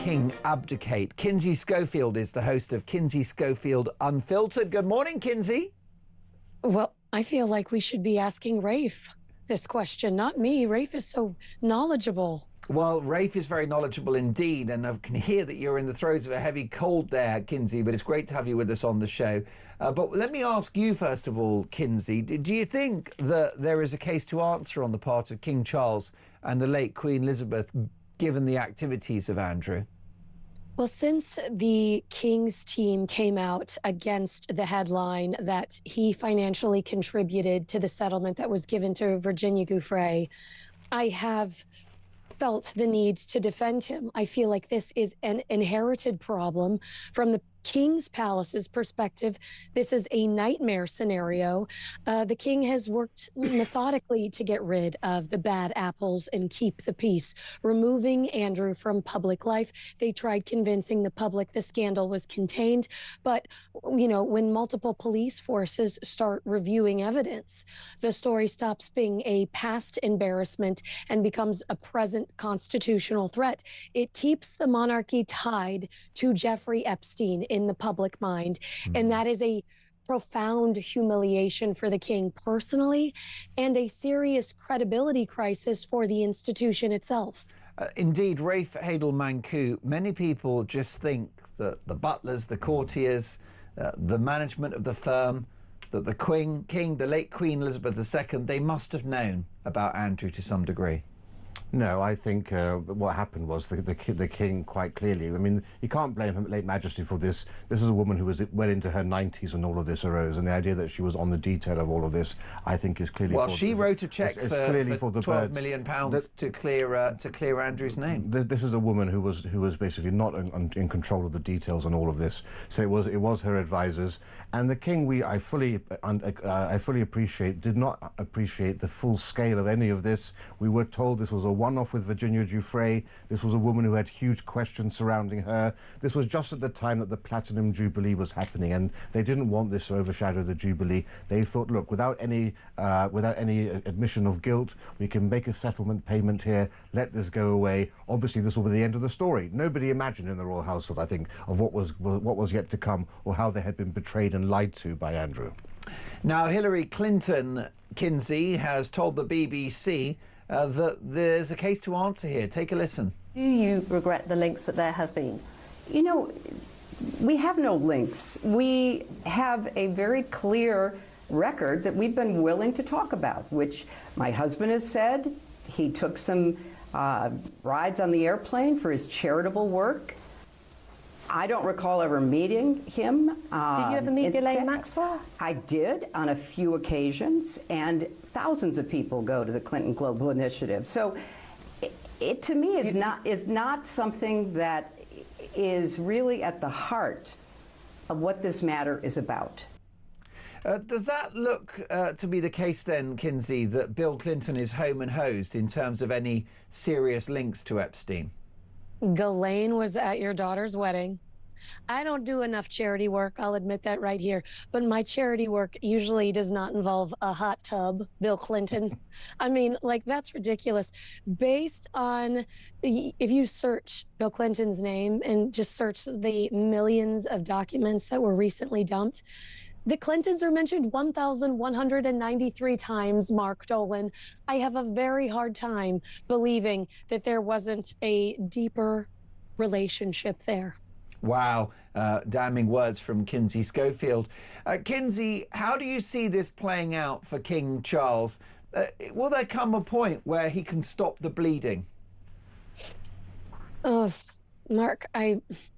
king abdicate? Kinsey Schofield is the host of Kinsey Schofield Unfiltered. Good morning, Kinsey. Well, I feel like we should be asking Rafe this question, not me. Rafe is so knowledgeable. Well, Rafe is very knowledgeable indeed, and I can hear that you're in the throes of a heavy cold there, Kinsey, but it's great to have you with us on the show. But let me ask you, first of all, Kinsey, do you think that there is a case to answer on the part of King Charles and the late Queen Elizabeth, given the activities of Andrew? Well, since the King's team came out against the headline that he financially contributed to the settlement that was given to Virginia Giuffre, I have felt the need to defend him. I feel like this is an inherited problem from the King's Palace's perspective. This is a nightmare scenario. The king has worked methodically to get rid of the bad apples and keep the peace, removing Andrew from public life. They tried convincing the public the scandal was contained, but you know, when multiple police forces start reviewing evidence, the story stops being a past embarrassment and becomes a present constitutional threat. It keeps the monarchy tied to Jeffrey Epstein in the public mind. And that is a profound humiliation for the king personally and a serious credibility crisis for the institution itself. Indeed, Rafe Hadel-Mancu, many people just think that the butlers, the courtiers, the management of the firm, that the king, the late Queen Elizabeth II, they must have known about Andrew to some degree. No, I think what happened was the king quite clearly. I mean, you can't blame her late Majesty for this. This is a woman who was well into her 90s when all of this arose, and the idea that she was on the detail of all of this, I think, is clearly. Well, she wrote a cheque for £12 million to clear Andrew's name. This is a woman who was basically not in control of the details on all of this. So it was her advisors, and the king. I fully appreciate did not appreciate the full scale of any of this. We were told this was a one-off with Virginia Giuffre. This was a woman who had huge questions surrounding her. This was just at the time that the Platinum Jubilee was happening, and they didn't want this to overshadow the Jubilee. They thought, look, without any admission of guilt, we can make a settlement payment here, let this go away. Obviously, this will be the end of the story. Nobody imagined in the royal household, I think, of what was yet to come, or how they had been betrayed and lied to by Andrew. Now, Hillary Clinton, Kinsey, has told the BBC that there's a case to answer here. Take a listen. Do you regret the links that there have been? You know, we have no links. We have a very clear record that we've been willing to talk about, which my husband has said. He took some rides on the airplane for his charitable work. I don't recall ever meeting him. Did you ever meet Ghislaine Maxwell? I did on a few occasions, and thousands of people go to the Clinton Global Initiative. So it to me is not something that is really at the heart of what this matter is about. Does that look to be the case then, Kinsey, that Bill Clinton is home and hosed in terms of any serious links to Epstein? Ghislaine was at your daughter's wedding. I don't do enough charity work, I'll admit that right here, but my charity work usually does not involve a hot tub, Bill Clinton. I mean, like, that's ridiculous. Based on, if you search Bill Clinton's name and just search the millions of documents that were recently dumped, the Clintons are mentioned 1,193 times, Mark Dolan. I have a very hard time believing that there wasn't a deeper relationship there. Wow, damning words from Kinsey Schofield. Kinsey, how do you see this playing out for King Charles? Will there come a point where he can stop the bleeding? Oh, Mark,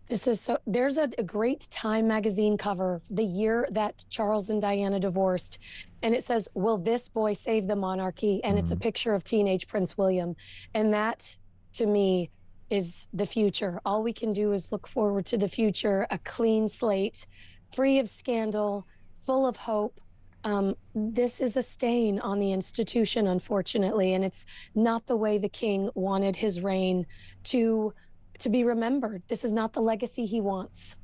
there's a great Time magazine cover the year that Charles and Diana divorced, and it says, "Will this boy save the monarchy?" And it's a picture of teenage Prince William. And that, to me, is the future. All we can do is look forward to the future, a clean slate, free of scandal, full of hope. This is a stain on the institution, unfortunately, and it's not the way the king wanted his reign to be remembered. This is not the legacy he wants.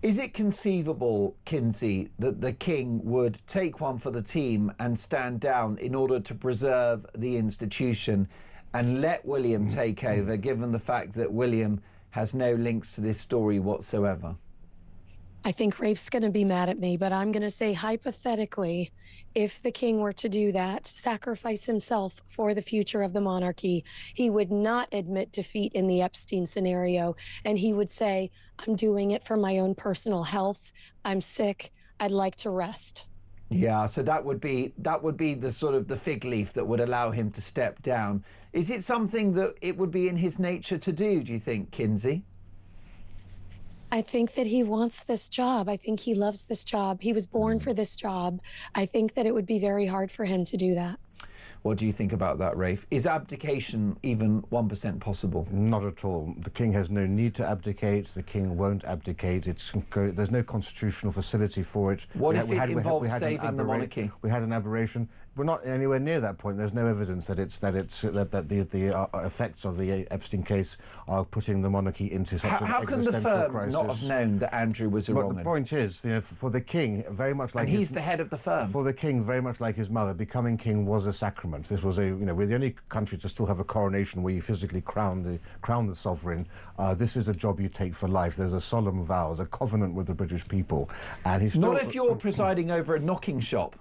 Is it conceivable, Kinsey, that the king would take one for the team and stand down in order to preserve the institution and let William take over, given the fact that William has no links to this story whatsoever? I think Rafe's going to be mad at me, but I'm going to say hypothetically, if the king were to do that, sacrifice himself for the future of the monarchy, he would not admit defeat in the Epstein scenario. And he would say, I'm doing it for my own personal health. I'm sick. I'd like to rest. Yeah, so that would be the sort of the fig leaf that would allow him to step down. Is it something that it would be in his nature to do you think, Kinsey? I think that he wants this job. I think he loves this job. He was born for this job. I think that it would be very hard for him to do that. What do you think about that, Rafe? Is abdication even 1% possible? Not at all. The king has no need to abdicate. The king won't abdicate. There's no constitutional facility for it. What if it involves saving the monarchy? We had an aberration. We're not anywhere near that point. There's no evidence that the effects of the Epstein case are putting the monarchy into such an existential crisis. How can the firm not have known that Andrew was a wrong? The point is, for the king, very much like and he's the head of the firm. For the king, very much like his mother, becoming king was a sacrament. This was we're the only country to still have a coronation where you physically crown the sovereign. This is a job you take for life. There's a solemn vow, a covenant with the British people, and he's still, not if you're presiding over a knocking shop.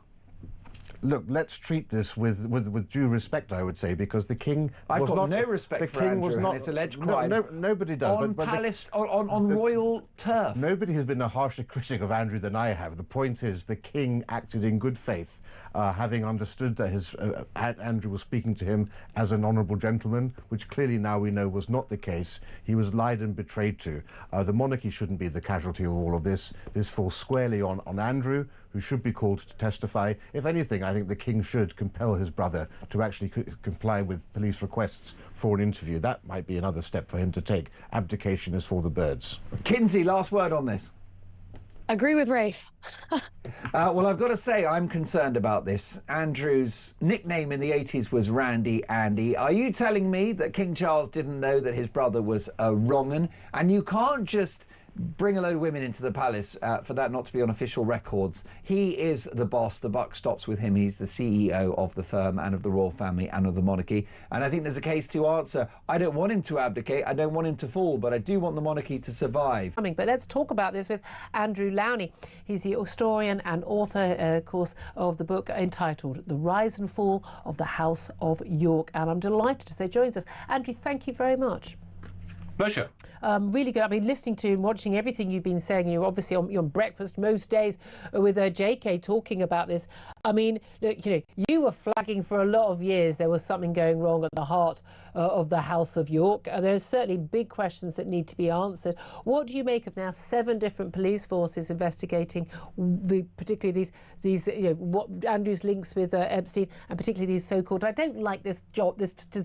Look, let's treat this with due respect, I would say, because the king I've was got not, no respect for Andrew and his alleged crimes. Nobody does. On royal turf. Nobody has been a harsher critic of Andrew than I have. The point is, the king acted in good faith, having understood that Andrew was speaking to him as an honourable gentleman, which clearly now we know was not the case. He was lied and betrayed to. The monarchy shouldn't be the casualty of all of this. This falls squarely on Andrew, who should be called to testify. If anything, I think the king should compel his brother to actually comply with police requests for an interview. That might be another step for him to take. Abdication is for the birds. Kinsey, last word on this. Agree with Rafe. Well, I've got to say, I'm concerned about this. Andrew's nickname in the 80s was Randy Andy. Are you telling me that King Charles didn't know that his brother was a wrong-un? And you can't just bring a load of women into the palace for that not to be on official records. He is the boss. The buck stops with him. He's the CEO of the firm and of the royal family and of the monarchy. And I think there's a case to answer. I don't want him to abdicate. I don't want him to fall, but I do want the monarchy to survive. But let's talk about this with Andrew Lowney. He's the historian and author, of course, of the book entitled The Rise and Fall of the House of York. And I'm delighted to say joins us. Andrew, thank you very much. Pleasure. Really good. I mean, listening to and watching everything you've been saying, you're obviously on breakfast most days with JK talking about this. I mean, look, you were flagging for a lot of years there was something going wrong at the heart of the House of York. There's certainly big questions that need to be answered. What do you make of now 7 different police forces investigating particularly these what Andrew's links with Epstein, and particularly these so-called, I don't like this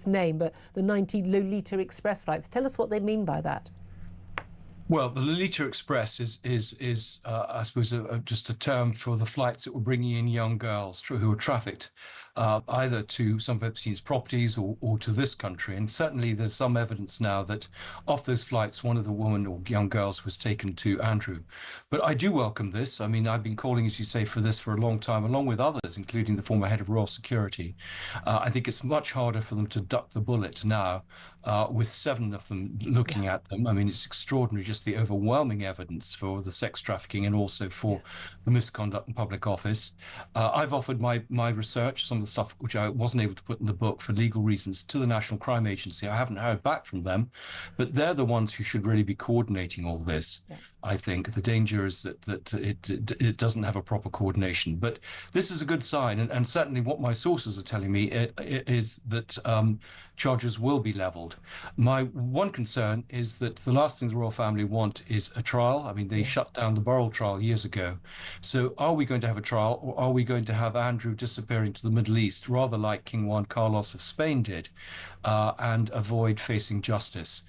name, but the 90 Lolita Express flights. Tell us what they mean by that. Well, the Lolita Express is I suppose, just a term for the flights that were bringing in young girls who were trafficked either to some of Epstein's properties or to this country. And certainly there's some evidence now that off those flights, one of the women or young girls was taken to Andrew. But I do welcome this. I mean, I've been calling, as you say, for this for a long time, along with others, including the former head of Royal Security. I think it's much harder for them to duck the bullet now with 7 of them looking at them. I mean, it's extraordinary, just the overwhelming evidence for the sex trafficking and also for the misconduct in public office. I've offered my research, some of the stuff which I wasn't able to put in the book for legal reasons, to the National Crime Agency. I haven't heard back from them, but they're the ones who should really be coordinating all this. Yeah. I think the danger is that it doesn't have a proper coordination. But this is a good sign, and certainly what my sources are telling me is that charges will be levelled. My one concern is that the last thing the royal family want is a trial. I mean, they shut down the Burrell trial years ago. So are we going to have a trial, or are we going to have Andrew disappearing to the Middle East, rather like King Juan Carlos of Spain did, and avoid facing justice?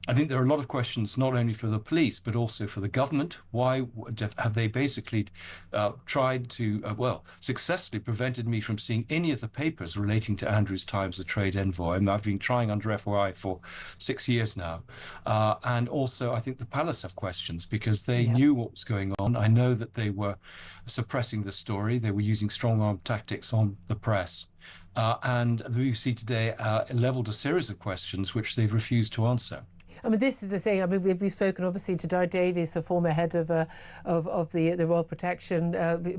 I think there are a lot of questions, not only for the police, but also for the government. Why have they basically tried to, successfully prevented me from seeing any of the papers relating to Andrew's time as a trade envoy? I mean, I've been trying under FOI for 6 years now. And also, I think the palace have questions because they knew what was going on. I know that they were suppressing the story. They were using strong-arm tactics on the press. And the BBC today leveled a series of questions which they've refused to answer. I mean, this is the thing. I mean, we've spoken obviously to Di Davies, the former head of the Royal Protection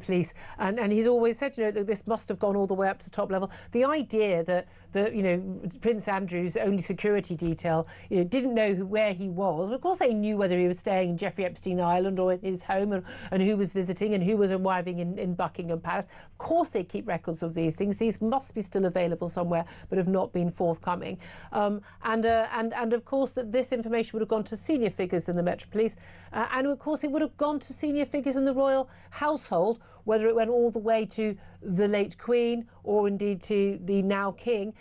Police, and he's always said, you know, that this must have gone all the way up to the top level. The idea that you know, Prince Andrew's only security detail, you know, didn't know where he was. Of course, they knew whether he was staying in Jeffrey Epstein Island or in his home, and who was visiting and who was arriving in Buckingham Palace. Of course, they keep records of these things. These must be still available somewhere, but have not been forthcoming. And of course, that this information would have gone to senior figures in the Met Police, and of course, it would have gone to senior figures in the royal household, whether it went all the way to the late Queen or indeed to the now King.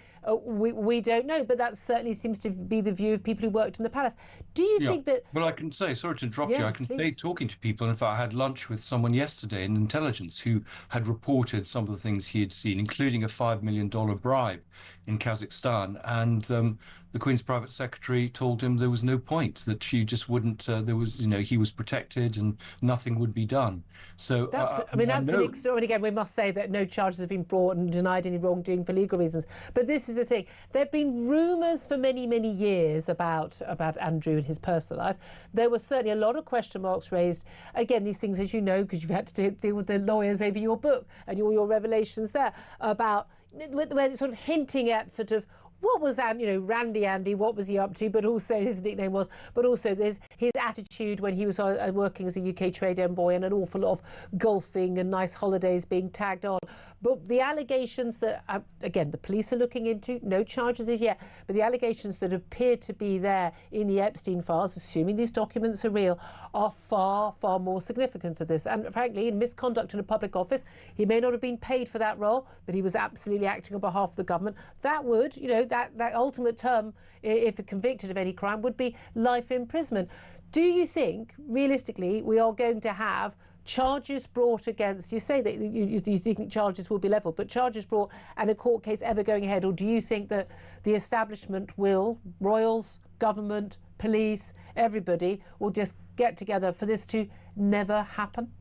We don't know, but that certainly seems to be the view of people who worked in the palace. Do you think that... Well, I can say, sorry to interrupt you, I can say, talking to people, in fact, I had lunch with someone yesterday in intelligence who had reported some of the things he had seen, including a $5 million bribe in Kazakhstan. And the Queen's private secretary told him there was no point, that she just wouldn't, there was, you know, he was protected and nothing would be done. So that's, I mean, that's an extraordinary. Again, we must say that no charges have been brought and denied any wrongdoing for legal reasons. But this is the thing: there have been rumours for many, many years about Andrew and his personal life. There were certainly a lot of question marks raised. Again, these things, as you know, because you've had to deal with the lawyers over your book and all your revelations there about where it's sort of hinting at sort of what was, you know, Randy Andy, what was he up to, but also his nickname was, but also there's his attitude when he was working as a UK trade envoy, and an awful lot of golfing and nice holidays being tagged on. But the allegations that, again, the police are looking into, no charges as yet, but the allegations that appear to be there in the Epstein files, assuming these documents are real, are far, far more significant of this. And frankly, in misconduct in a public office, he may not have been paid for that role, but he was absolutely acting on behalf of the government. That would, you know, that ultimate term, if convicted of any crime, would be life imprisonment. Do you think, realistically, we are going to have charges brought against, you say that you think charges will be levelled, but charges brought and a court case ever going ahead? Or do you think that the establishment will, royals, government, police, everybody, will just get together for this to never happen?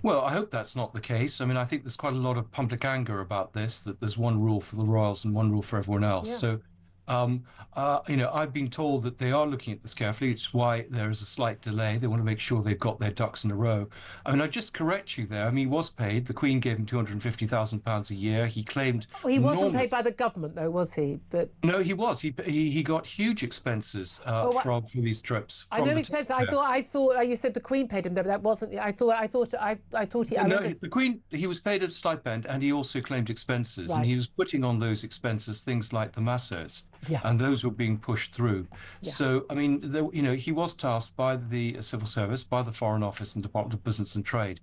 Well, I hope that's not the case. I mean, I think there's quite a lot of public anger about this, that there's one rule for the royals and one rule for everyone else. Yeah. So, you know, I've been told that they are looking at this carefully, which is why there is a slight delay. They want to make sure they've got their ducks in a row. I mean, I just correct you there. I mean, he was paid. The Queen gave him £250,000 a year. He claimed... Well, he wasn't paid by the government, though, was he? But no, he was. He got huge expenses for these trips. I know expenses. I thought you said the Queen paid him, though, but that wasn't... I thought he... No, the Queen, he was paid a stipend, and he also claimed expenses. Right. And he was putting on those expenses things like the masseurs. Yeah. And those were being pushed through. Yeah. So, I mean, you know, he was tasked by the Civil Service, by the Foreign Office and Department of Business and Trade.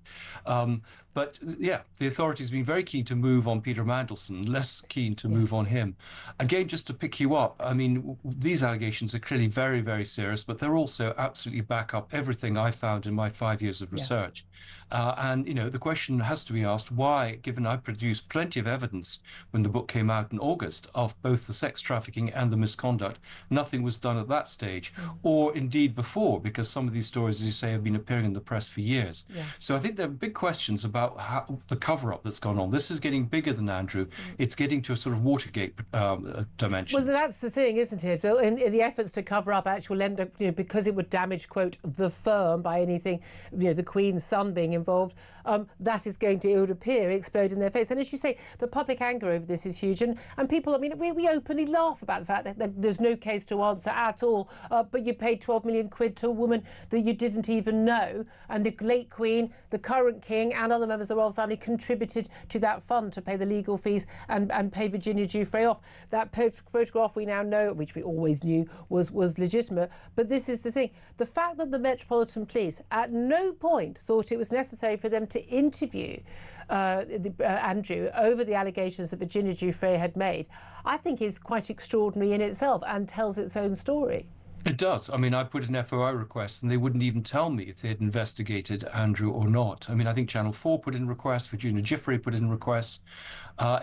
But, yeah, the authorities have been very keen to move on Peter Mandelson, less keen to move on him. Again, just to pick you up, I mean, these allegations are clearly very, very serious, but they're also absolutely back up everything I found in my 5 years of research. And, you know, the question has to be asked, why, given I produced plenty of evidence when the book came out in August of both the sex trafficking and the misconduct, nothing was done at that stage, or indeed before, because some of these stories, as you say, have been appearing in the press for years. Yeah. So I think there are big questions about how the cover-up that's gone on. This is getting bigger than Andrew. It's getting to a sort of Watergate dimension. Well, that's the thing, isn't it? In the efforts to cover up actual, you know, because it would damage, quote, the firm by anything, you know, the Queen's son being involved, that is going to, it would appear, explode in their face. And as you say, the public anger over this is huge. And people, I mean, we openly laugh about the fact that there's no case to answer at all, but you paid 12 million quid to a woman that you didn't even know. And the late Queen, the current King and other members of the royal family contributed to that fund to pay the legal fees and pay Virginia Giuffre off. That photograph we now know, which we always knew, was legitimate. But this is the thing. The fact that the Metropolitan Police at no point thought it was necessary for them to interview Andrew over the allegations that Virginia Giuffre had made, I think is quite extraordinary in itself and tells its own story. It does. I mean, I put an FOI request and they wouldn't even tell me if they had investigated Andrew or not. I mean, I think Channel 4 put in requests, Virginia Giuffre put in requests.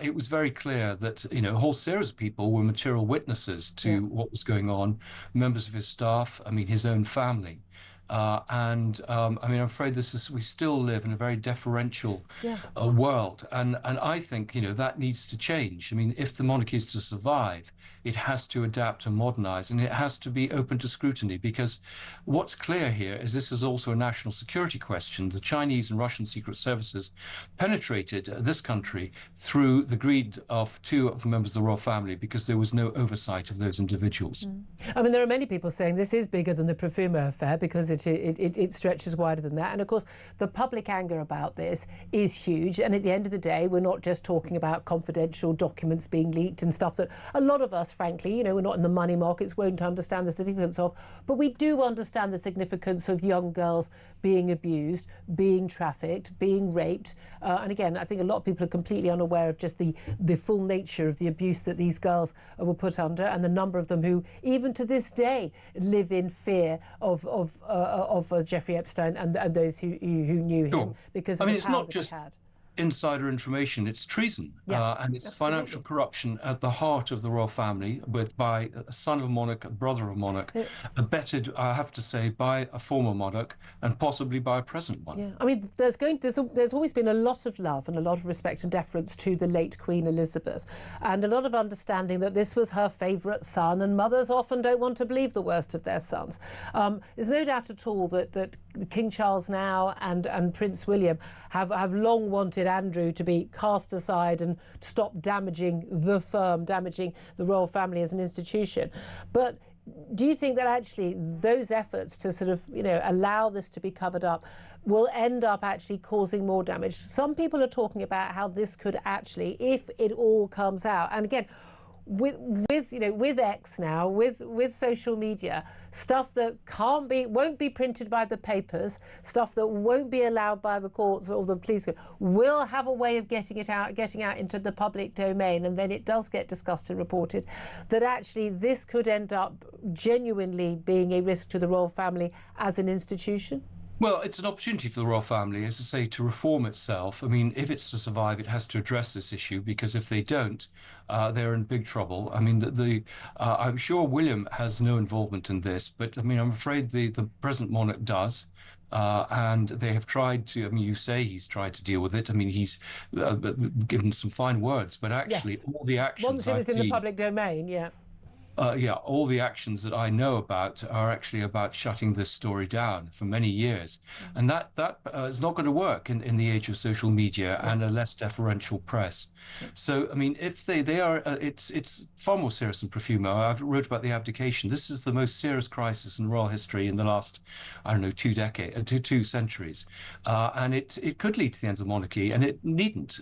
It was very clear that, you know, a whole series of people were material witnesses to what was going on, members of his staff, I mean, his own family. I mean, I'm afraid we still live in a very deferential world. And I think, that needs to change. I mean, if the monarchy is to survive, it has to adapt and modernize, and it has to be open to scrutiny, because what's clear here is this is also a national security question. The Chinese and Russian secret services penetrated this country through the greed of two of the members of the royal family, because there was no oversight of those individuals. I mean, there are many people saying this is bigger than the Profumo affair, because it stretches wider than that. And of course, the public anger about this is huge. And at the end of the day, we're not just talking about confidential documents being leaked and stuff that a lot of us, frankly, we're not in the money markets, won't understand the significance of. But we do understand the significance of young girls being abused, being trafficked, being raped. And again, I think a lot of people are completely unaware of just the full nature of the abuse that these girls were put under, and the number of them who, even to this day, live in fear of Jeffrey Epstein and those who knew him, because of the it's power not that just he had. insider information, it's treason, and it's financial corruption at the heart of the royal family, by a son of a monarch, a brother of a monarch, abetted, I have to say, by a former monarch and possibly by a present one. Yeah, I mean, there's always been a lot of love and a lot of respect and deference to the late Queen Elizabeth, and a lot of understanding that this was her favourite son, and mothers often don't want to believe the worst of their sons. There's no doubt at all that King Charles now and Prince William have long wanted Andrew to be cast aside and stop damaging the firm, damaging the royal family as an institution. But do you think that actually those efforts to sort of, allow this to be covered up will end up actually causing more damage? Some people are talking about how this could actually, if it all comes out, and again, with X now, with social media, stuff that won't be printed by the papers, stuff that won't be allowed by the courts or the police, will have a way of getting out into the public domain, and then it does get discussed and reported, that actually this could end up genuinely being a risk to the royal family as an institution? Well, it's an opportunity for the royal family, as I say, to reform itself. I mean, if it's to survive, it has to address this issue, because if they don't, they're in big trouble. I mean, I'm sure William has no involvement in this, but I mean, I'm afraid the present monarch does. And they have tried to, I mean, you say he's tried to deal with it. I mean, he's given some fine words, but actually all the actions once it was in the public domain, all the actions that I know about are actually about shutting this story down for many years. And that is not going to work in the age of social media and a less deferential press. So, I mean, if they are, it's far more serious than Profumo. I've wrote about the abdication. This is the most serious crisis in royal history in the last, I don't know, 2 centuries. And it could lead to the end of the monarchy, and it needn't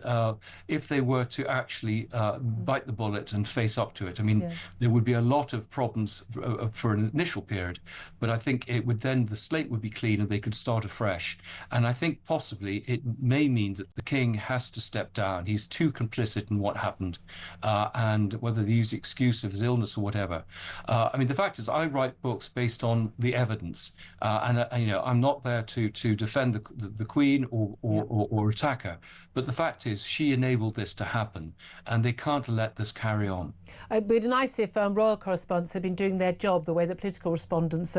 if they were to actually bite the bullet and face up to it. I mean, there would be a lot of problems for an initial period, but I think the slate would be clean and they could start afresh. And I think possibly it may mean that the king has to step down. He's too complicit in what happened, and whether they use the excuse of his illness or whatever. I mean, the fact is, I write books based on the evidence, and I'm not there to defend the Queen or attack her. But the fact is, she enabled this to happen, and they can't let this carry on. It'd be nice if royal correspondents had been doing their job the way that political respondents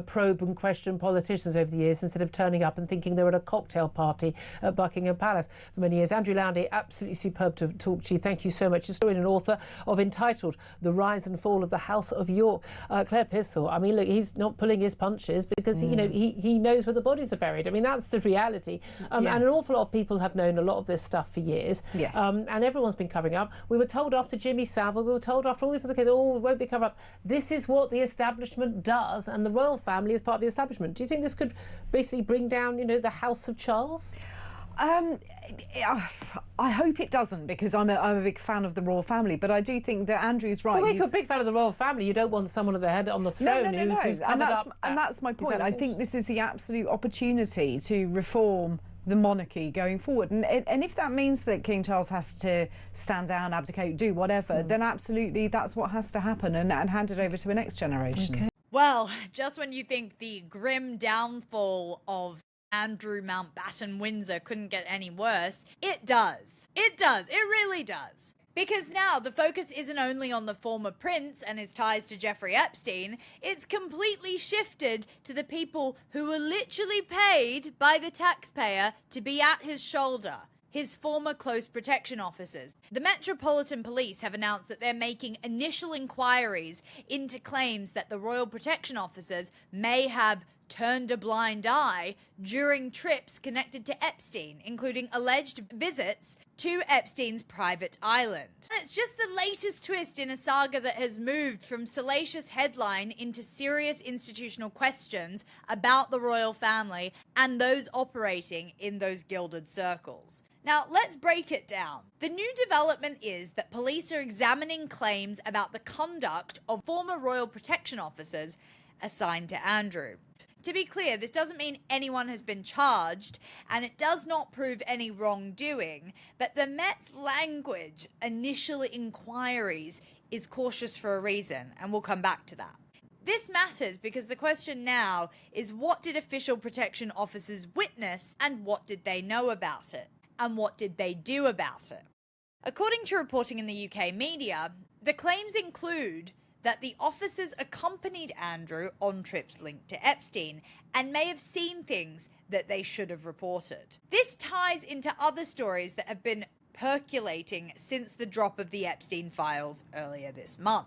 probe and question politicians over the years, instead of turning up and thinking they were at a cocktail party at Buckingham Palace for many years. Andrew Mountbatten, absolutely superb to talk to you. Thank you so much. Historian and author of entitled The Rise and Fall of the House of York. Claire Pistol, I mean, look, he's not pulling his punches because, he knows where the bodies are buried. I mean, that's the reality. And an awful lot of people have known a lot of this stuff for years. Yes. And everyone's been covering up. We were told after Jimmy Savile, we were told after all these other kids, we won't be covered up. This is what the establishment does, and the royal family is part of the establishment. Do you think this could basically bring down, the House of Charles? I hope it doesn't, because I'm a big fan of the royal family, but I do think that Andrew's right. Well, if you're a big fan of the royal family, you don't want someone at the head on the throne who's covered up. And that's my point. I think this is the absolute opportunity to reform the monarchy going forward, and if that means that King Charles has to stand down, abdicate, do whatever, then absolutely that's what has to happen, and hand it over to the next generation. Okay. Well, just when you think the grim downfall of Andrew Mountbatten-Windsor couldn't get any worse, it does. It does. It really does. Because now the focus isn't only on the former prince and his ties to Jeffrey Epstein, it's completely shifted to the people who were literally paid by the taxpayer to be at his shoulder. His former close protection officers. The Metropolitan Police have announced that they're making initial inquiries into claims that the Royal Protection Officers may have turned a blind eye during trips connected to Epstein, including alleged visits to Epstein's private island. And it's just the latest twist in a saga that has moved from salacious headline into serious institutional questions about the royal family and those operating in those gilded circles. Now, let's break it down. The new development is that police are examining claims about the conduct of former royal protection officers assigned to Andrew. To be clear, this doesn't mean anyone has been charged, and it does not prove any wrongdoing, but the Met's language, initial inquiries, is cautious for a reason, and we'll come back to that. This matters because the question now is, what did official protection officers witness, and what did they know about it? And what did they do about it? According to reporting in the UK media, the claims include that the officers accompanied Andrew on trips linked to Epstein and may have seen things that they should have reported. This ties into other stories that have been percolating since the drop of the Epstein files earlier this month.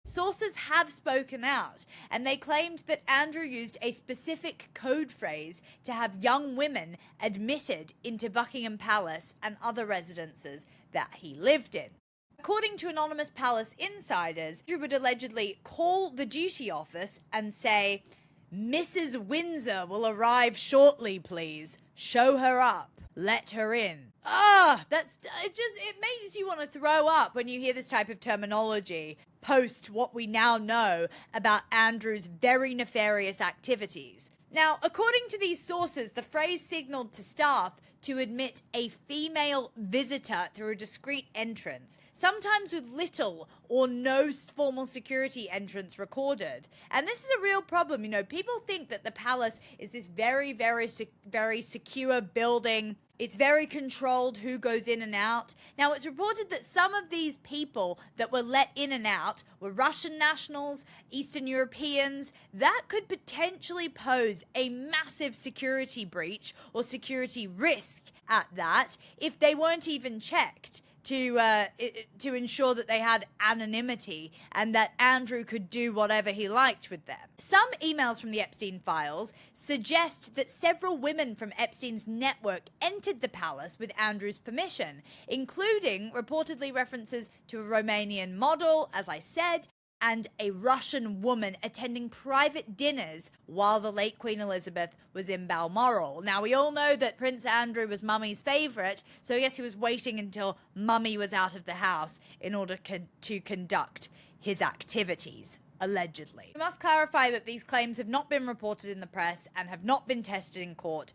Sources have spoken out, and they claimed that Andrew used a specific code phrase to have young women admitted into Buckingham Palace and other residences that he lived in. According to anonymous palace insiders, Andrew would allegedly call the duty office and say, "Mrs. Windsor will arrive shortly, please. Show her up. Let her in." It makes you want to throw up when you hear this type of terminology post what we now know about Andrew's very nefarious activities. Now, according to these sources, the phrase signaled to staff to admit a female visitor through a discreet entrance, sometimes with little or no formal security entrance recorded. And this is a real problem. You know, people think that the palace is this very, very secure building. It's very controlled who goes in and out. Now, it's reported that some of these people that were let in and out were Russian nationals, Eastern Europeans. That could potentially pose a massive security breach or security risk at that if they weren't even checked to ensure that they had anonymity and that Andrew could do whatever he liked with them. Some emails from the Epstein files suggest that several women from Epstein's network entered the palace with Andrew's permission, including reportedly references to a Romanian model, as I said, and a Russian woman attending private dinners while the late Queen Elizabeth was in Balmoral. Now, we all know that Prince Andrew was Mummy's favourite, so I guess he was waiting until Mummy was out of the house in order to conduct his activities, allegedly. We must clarify that these claims have not been reported in the press and have not been tested in court,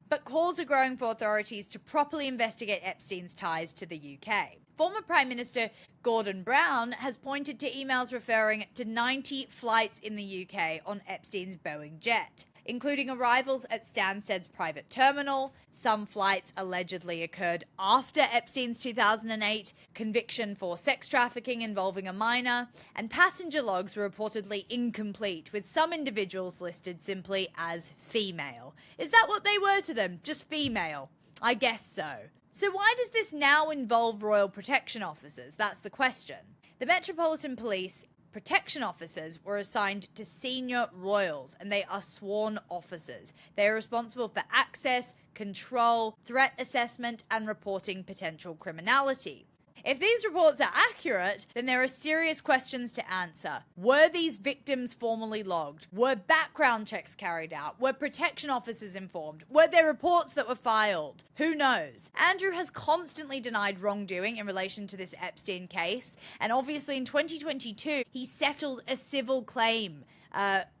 but calls are growing for authorities to properly investigate Epstein's ties to the UK. Former Prime Minister Gordon Brown has pointed to emails referring to 90 flights in the UK on Epstein's Boeing jet, including arrivals at Stansted's private terminal. Some flights allegedly occurred after Epstein's 2008 conviction for sex trafficking involving a minor, and passenger logs were reportedly incomplete, with some individuals listed simply as female. Is that what they were to them? Just female? I guess so. So why does this now involve royal protection officers? That's the question. The Metropolitan Police protection officers were assigned to senior royals, and they are sworn officers. They are responsible for access, control, threat assessment, and reporting potential criminality. If these reports are accurate, then there are serious questions to answer. Were these victims formally logged? Were background checks carried out? Were protection officers informed? Were there reports that were filed? Who knows? Andrew has constantly denied wrongdoing in relation to this Epstein case, and obviously in 2022, he settled a civil claim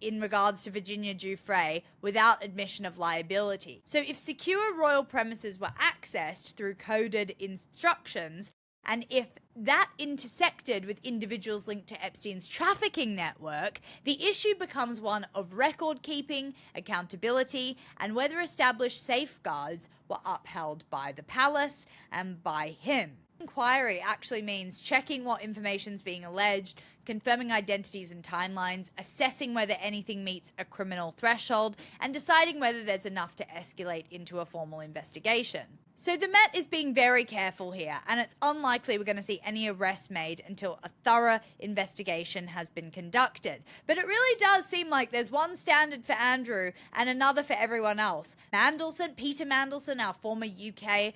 in regards to Virginia Giuffre without admission of liability. So if secure royal premises were accessed through coded instructions, And if that intersected with individuals linked to Epstein's trafficking network, the issue becomes one of record keeping, accountability, and whether established safeguards were upheld by the palace and by him. Inquiry actually means checking what information's being alleged, confirming identities and timelines, assessing whether anything meets a criminal threshold, and deciding whether there's enough to escalate into a formal investigation. So the Met is being very careful here, and it's unlikely we're going to see any arrests made until a thorough investigation has been conducted. But it really does seem like there's one standard for Andrew and another for everyone else. Peter Mandelson, our former UK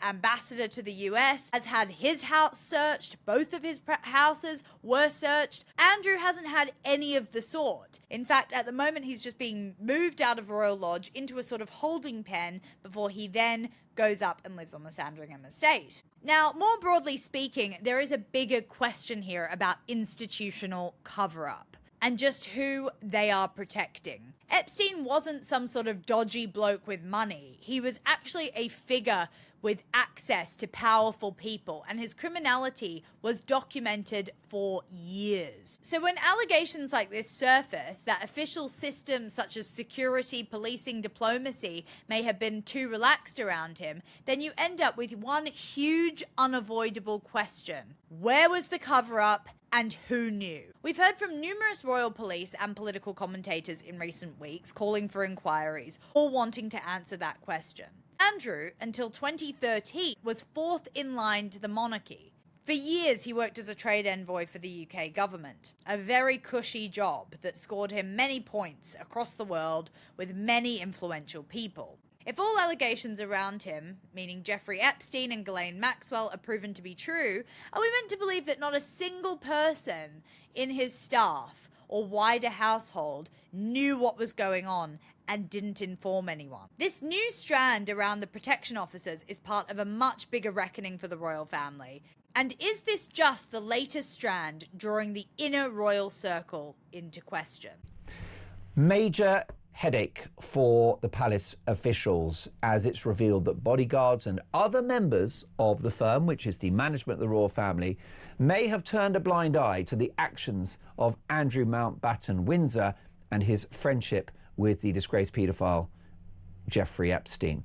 ambassador to the US, has had his house searched. Both of his houses were searched. Andrew hasn't had any of the sort. In fact, at the moment, he's just being moved out of Royal Lodge into a sort of holding pen before he then goes up and lives on the Sandringham estate. Now, more broadly speaking, there is a bigger question here about institutional cover-up and just who they are protecting. Epstein wasn't some sort of dodgy bloke with money. He was actually a figure with access to powerful people, and his criminality was documented for years. So when allegations like this surface, that official systems such as security, policing, diplomacy may have been too relaxed around him, then you end up with one huge unavoidable question. Where was the cover-up? And who knew? We've heard from numerous royal police and political commentators in recent weeks calling for inquiries, all wanting to answer that question. Andrew, until 2013, was fourth in line to the monarchy. For years, he worked as a trade envoy for the UK government, a very cushy job that scored him many points across the world with many influential people. If all allegations around him, meaning Jeffrey Epstein and Ghislaine Maxwell, are proven to be true, are we meant to believe that not a single person in his staff or wider household knew what was going on and didn't inform anyone? This new strand around the protection officers is part of a much bigger reckoning for the royal family. And is this just the latest strand drawing the inner royal circle into question? Major headache for the palace officials as it's revealed that bodyguards and other members of the firm, which is the management of the royal family, may have turned a blind eye to the actions of Andrew Mountbatten-Windsor and his friendship with the disgraced paedophile Jeffrey Epstein.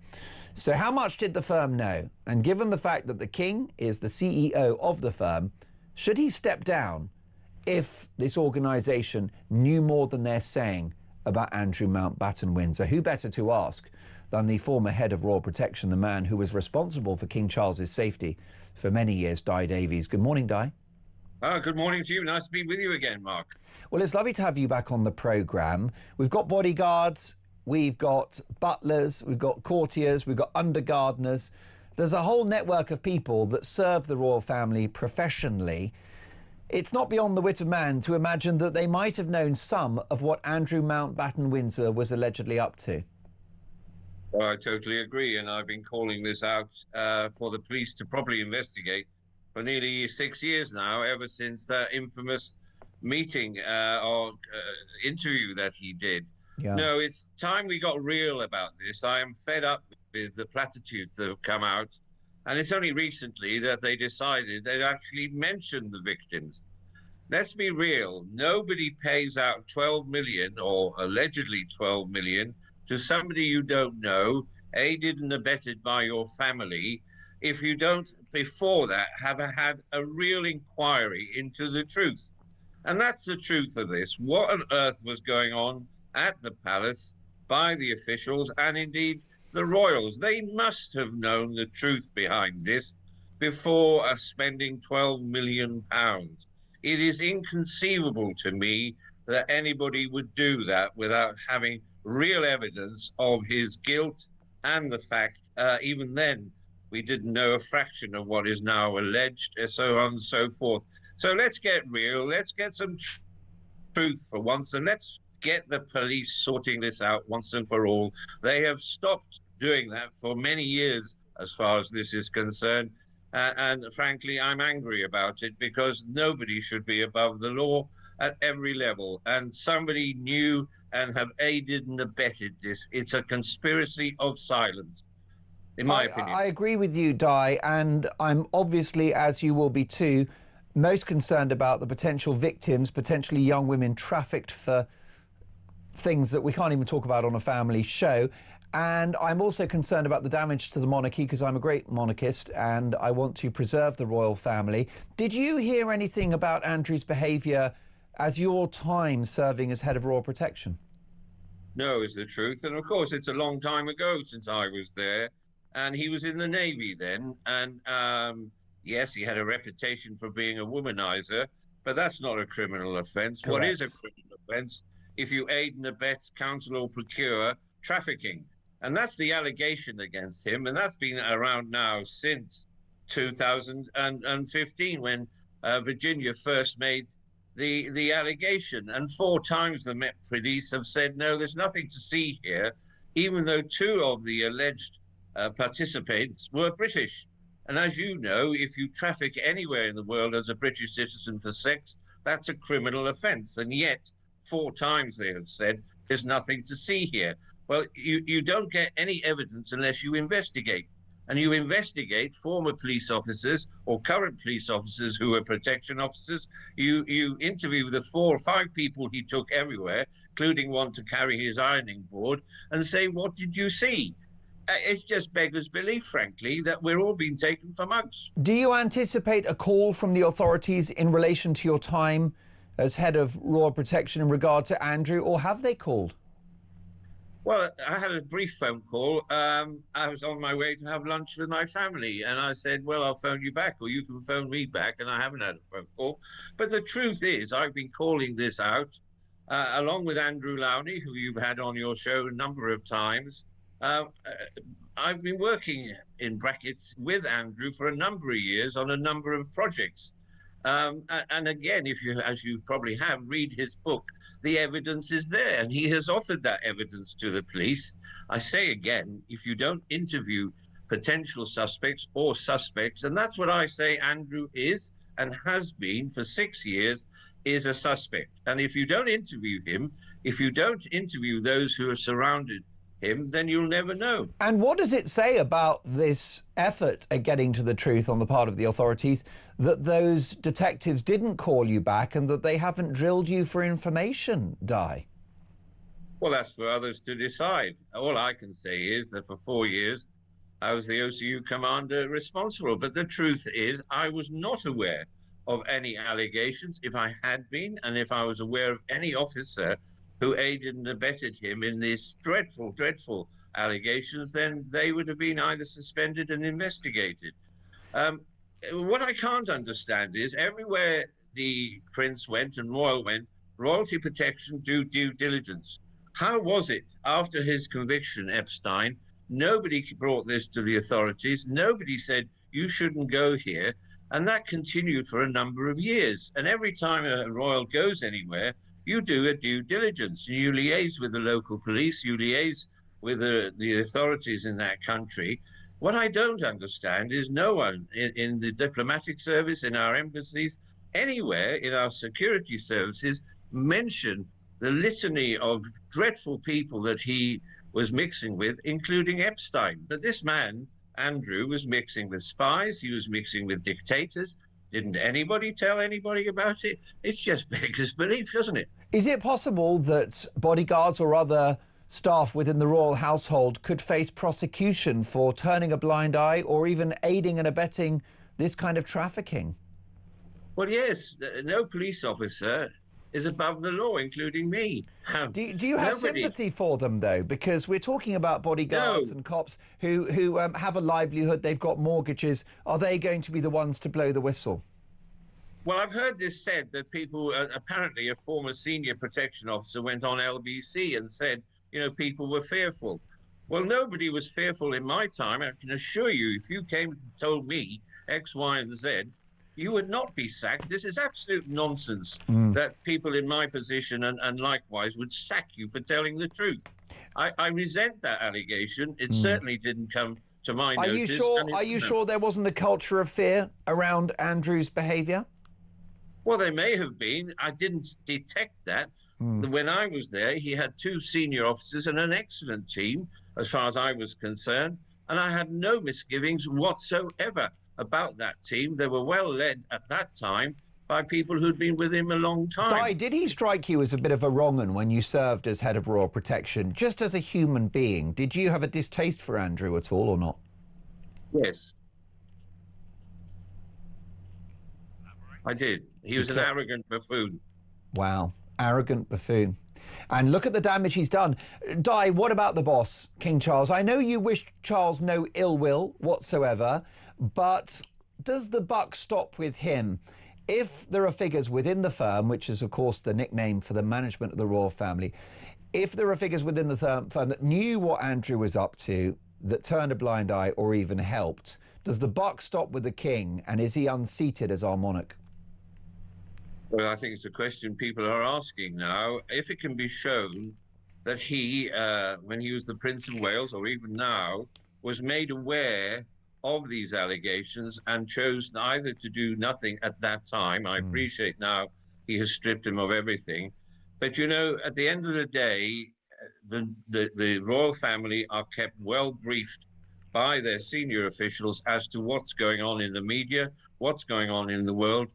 So how much did the firm know? And given the fact that the king is the CEO of the firm, should he step down if this organisation knew more than they're saying about Andrew Mountbatten-Windsor? Who better to ask than the former head of Royal Protection, the man who was responsible for King Charles's safety for many years, Di Davies. Good morning, Di. Good morning to you. Nice to be with you again, Mark. Well, it's lovely to have you back on the programme. We've got bodyguards, we've got butlers, we've got courtiers, we've got undergardeners. There's a whole network of people that serve the royal family professionally. It's not beyond the wit of man to imagine that they might have known some of what Andrew Mountbatten-Windsor was allegedly up to. Well, I totally agree, and I've been calling this out for the police to properly investigate for nearly 6 years now, ever since that infamous meeting or interview that he did. Yeah. No, it's time we got real about this. I am fed up with the platitudes that have come out. And it's only recently that they decided they'd actually mention the victims. Let's be real. Nobody pays out 12 million or allegedly 12 million to somebody you don't know, aided and abetted by your family, if you don't, before that, have had a real inquiry into the truth. And that's the truth of this. What on earth was going on at the palace by the officials and indeed the royals? They must have known the truth behind this before spending £12 million. It is inconceivable to me that anybody would do that without having real evidence of his guilt and the fact, even then, we didn't know a fraction of what is now alleged, and so on and so forth. So let's get real, let's get some truth for once, and let's get the police sorting this out once and for all. They have stopped doing that for many years as far as this is concerned. And frankly, I'm angry about it because nobody should be above the law at every level. And somebody knew and have aided and abetted this. It's a conspiracy of silence. in my opinion. I agree with you, Di, and I'm obviously, as you will be too, most concerned about the potential victims, potentially young women trafficked for things that we can't even talk about on a family show. And I'm also concerned about the damage to the monarchy, because I'm a great monarchist and I want to preserve the royal family. Did you hear anything about Andrew's behaviour as your time serving as head of royal protection? No, is the truth. And of course, it's a long time ago since I was there. And he was in the Navy then. And yes, he had a reputation for being a womanizer, but that's not a criminal offence. Correct. What is a criminal offence? If you aid and abet, counsel or procure trafficking. And that's the allegation against him. And that's been around now since 2015, when Virginia first made the allegation. And 4 times the Met Police have said, no, there's nothing to see here, even though 2 of the alleged participants were British. And as you know, if you traffic anywhere in the world as a British citizen for sex, that's a criminal offence. And yet, 4 times they have said, there's nothing to see here. Well, you don't get any evidence unless you investigate. And you investigate former police officers or current police officers who are protection officers. You interview the 4 or 5 people he took everywhere, including one to carry his ironing board, and say, what did you see? It's just beggars belief, frankly, that we're all being taken for mugs. Do you anticipate a call from the authorities in relation to your time as head of royal protection in regard to Andrew, or have they called? Well, I had a brief phone call. I was on my way to have lunch with my family, and I said, well, I'll phone you back, or you can phone me back, and I haven't had a phone call. But the truth is, I've been calling this out, along with Andrew Lowney, who you've had on your show a number of times. I've been working, in brackets, with Andrew for a number of years on a number of projects. And again, if you, as you probably have, read his book, the evidence is there, and he has offered that evidence to the police. I say again, if you don't interview potential suspects or suspects, and that's what I say Andrew is and has been for 6 years, is a suspect. And if you don't interview him, if you don't interview those who are surrounded him, then you'll never know. And what does it say about this effort at getting to the truth on the part of the authorities that those detectives didn't call you back and that they haven't drilled you for information, Di? Well, that's for others to decide. All I can say is that for 4 years, I was the OCU commander responsible. But the truth is, I was not aware of any allegations. If I had been, and if I was aware of any officer who aided and abetted him in these dreadful, dreadful allegations, then they would have been either suspended and investigated. What I can't understand is everywhere the prince went and royal went, royalty protection do due diligence. How was it after his conviction, Epstein, nobody brought this to the authorities, nobody said you shouldn't go here, and that continued for a number of years. And every time a royal goes anywhere, you do a due diligence. You liaise with the local police, you liaise with the authorities in that country. What I don't understand is no one in the diplomatic service, in our embassies, anywhere in our security services mentioned the litany of dreadful people that he was mixing with, including Epstein. But this man, Andrew, was mixing with spies, he was mixing with dictators. Didn't anybody tell anybody about it? It's just beggars belief, isn't it? Is it possible that bodyguards or other staff within the royal household could face prosecution for turning a blind eye or even aiding and abetting this kind of trafficking? Well, yes, no police officer is above the law, including me. Do you have sympathy for them, though? Because we're talking about bodyguards and cops who have a livelihood, they've got mortgages. Are they going to be the ones to blow the whistle? Well, I've heard this said that people, apparently a former senior protection officer went on LBC and said, you know, people were fearful. Well, nobody was fearful in my time. I can assure you, if you came and told me X, Y, and Z, you would not be sacked. This is absolute nonsense that people in my position and likewise would sack you for telling the truth. I resent that allegation. It certainly didn't come to my notice. Are you sure there wasn't a culture of fear around Andrew's behaviour? Well, there may have been. I didn't detect that. When I was there, he had 2 senior officers and an excellent team, as far as I was concerned. and I had no misgivings whatsoever about that team. They were well led at that time by people who'd been with him a long time. Di, did he strike you as a bit of a wrong 'un when you served as head of Royal Protection? Just as a human being, did you have a distaste for Andrew at all or not? Yes. I did. He was an arrogant buffoon. Wow, arrogant buffoon. And look at the damage he's done. Di, what about the boss, King Charles? I know you wish Charles no ill will whatsoever, but does the buck stop with him? If there are figures within the firm, which is, of course, the nickname for the management of the royal family, if there are figures within the firm that knew what Andrew was up to, that turned a blind eye or even helped, does the buck stop with the king, and is he unseated as our monarch? Well, I think it's a question people are asking now. If it can be shown that he, when he was the Prince of Wales, or even now, was made aware of these allegations and chose either to do nothing at that time. I appreciate now he has stripped him of everything. But, you know, at the end of the day, the royal family are kept well briefed by their senior officials as to what's going on in the media, what's going on in the world.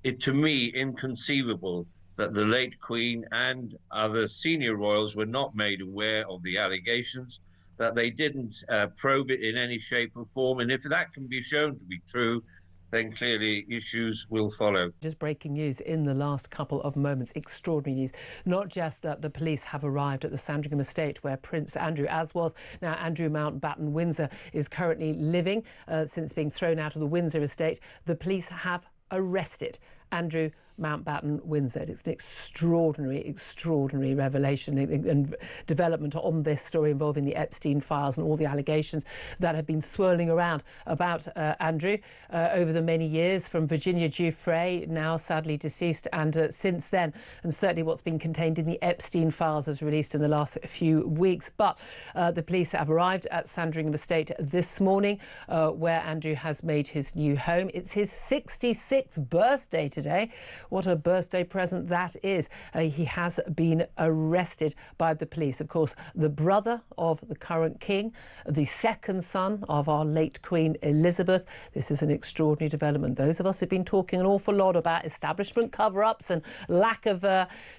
It, to me, inconceivable that the late Queen and other senior royals were not made aware of the allegations, that they didn't probe it in any shape or form. And if that can be shown to be true, then clearly issues will follow. Just breaking news in the last couple of moments, extraordinary news. Not just that the police have arrived at the Sandringham estate where Prince Andrew, as was now Andrew Mountbatten-Windsor, is currently living since being thrown out of the Windsor estate. The police have arrested Andrew Mountbatten-Windsor. It's an extraordinary revelation and development on this story involving the Epstein files and all the allegations that have been swirling around about Andrew over the many years, from Virginia Giuffre, now sadly deceased, and since then, and certainly what's been contained in the Epstein files as released in the last few weeks. But the police have arrived at Sandringham estate this morning, where Andrew has made his new home. It's his 66th birthday today. What a birthday present that is. He has been arrested by the police. Of course, the brother of the current king, the second son of our late Queen Elizabeth. This is an extraordinary development. Those of us who've been talking an awful lot about establishment cover-ups and lack of,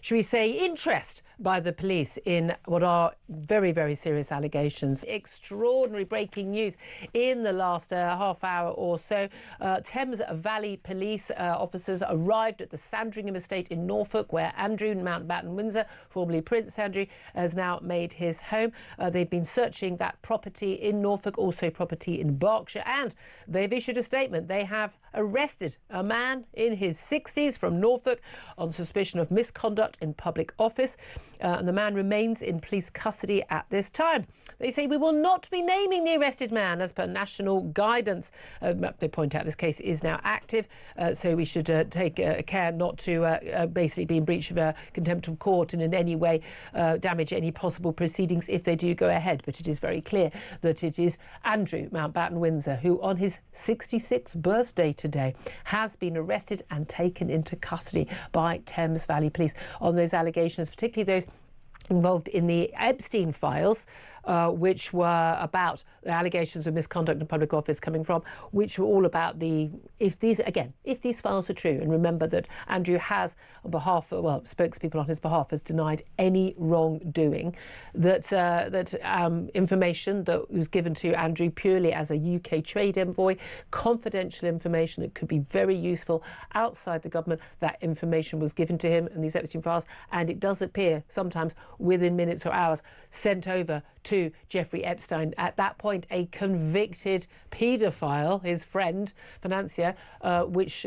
should we say, interest by the police in what are very serious allegations. Extraordinary breaking news in the last half hour or so. Thames Valley police officers arrived at the Sandringham estate in Norfolk, where Andrew Mountbatten-Windsor, formerly Prince Andrew, has now made his home. They've been searching that property in Norfolk, also property in Berkshire, and they've issued a statement. They have arrested a man in his 60s from Norfolk on suspicion of misconduct in public office, and the man remains in police custody at this time. They say we will not be naming the arrested man as per national guidance. They point out this case is now active, so we should take care not to basically be in breach of contempt of court and in any way damage any possible proceedings if they do go ahead. But it is very clear that it is Andrew Mountbatten-Windsor who, on his 66th birthday today, has been arrested and taken into custody by Thames Valley Police on those allegations, particularly those involved in the Epstein files, which were about the allegations of misconduct in public office coming from, which were all about if these files are true, and remember that Andrew has, on behalf of, spokespeople on his behalf, has denied any wrongdoing, that information that was given to Andrew purely as a UK trade envoy, confidential information that could be very useful outside the government, that information was given to him in these Epstein files, and it does appear sometimes within minutes or hours sent over to Jeffrey Epstein, at that point a convicted paedophile, his friend, financier, which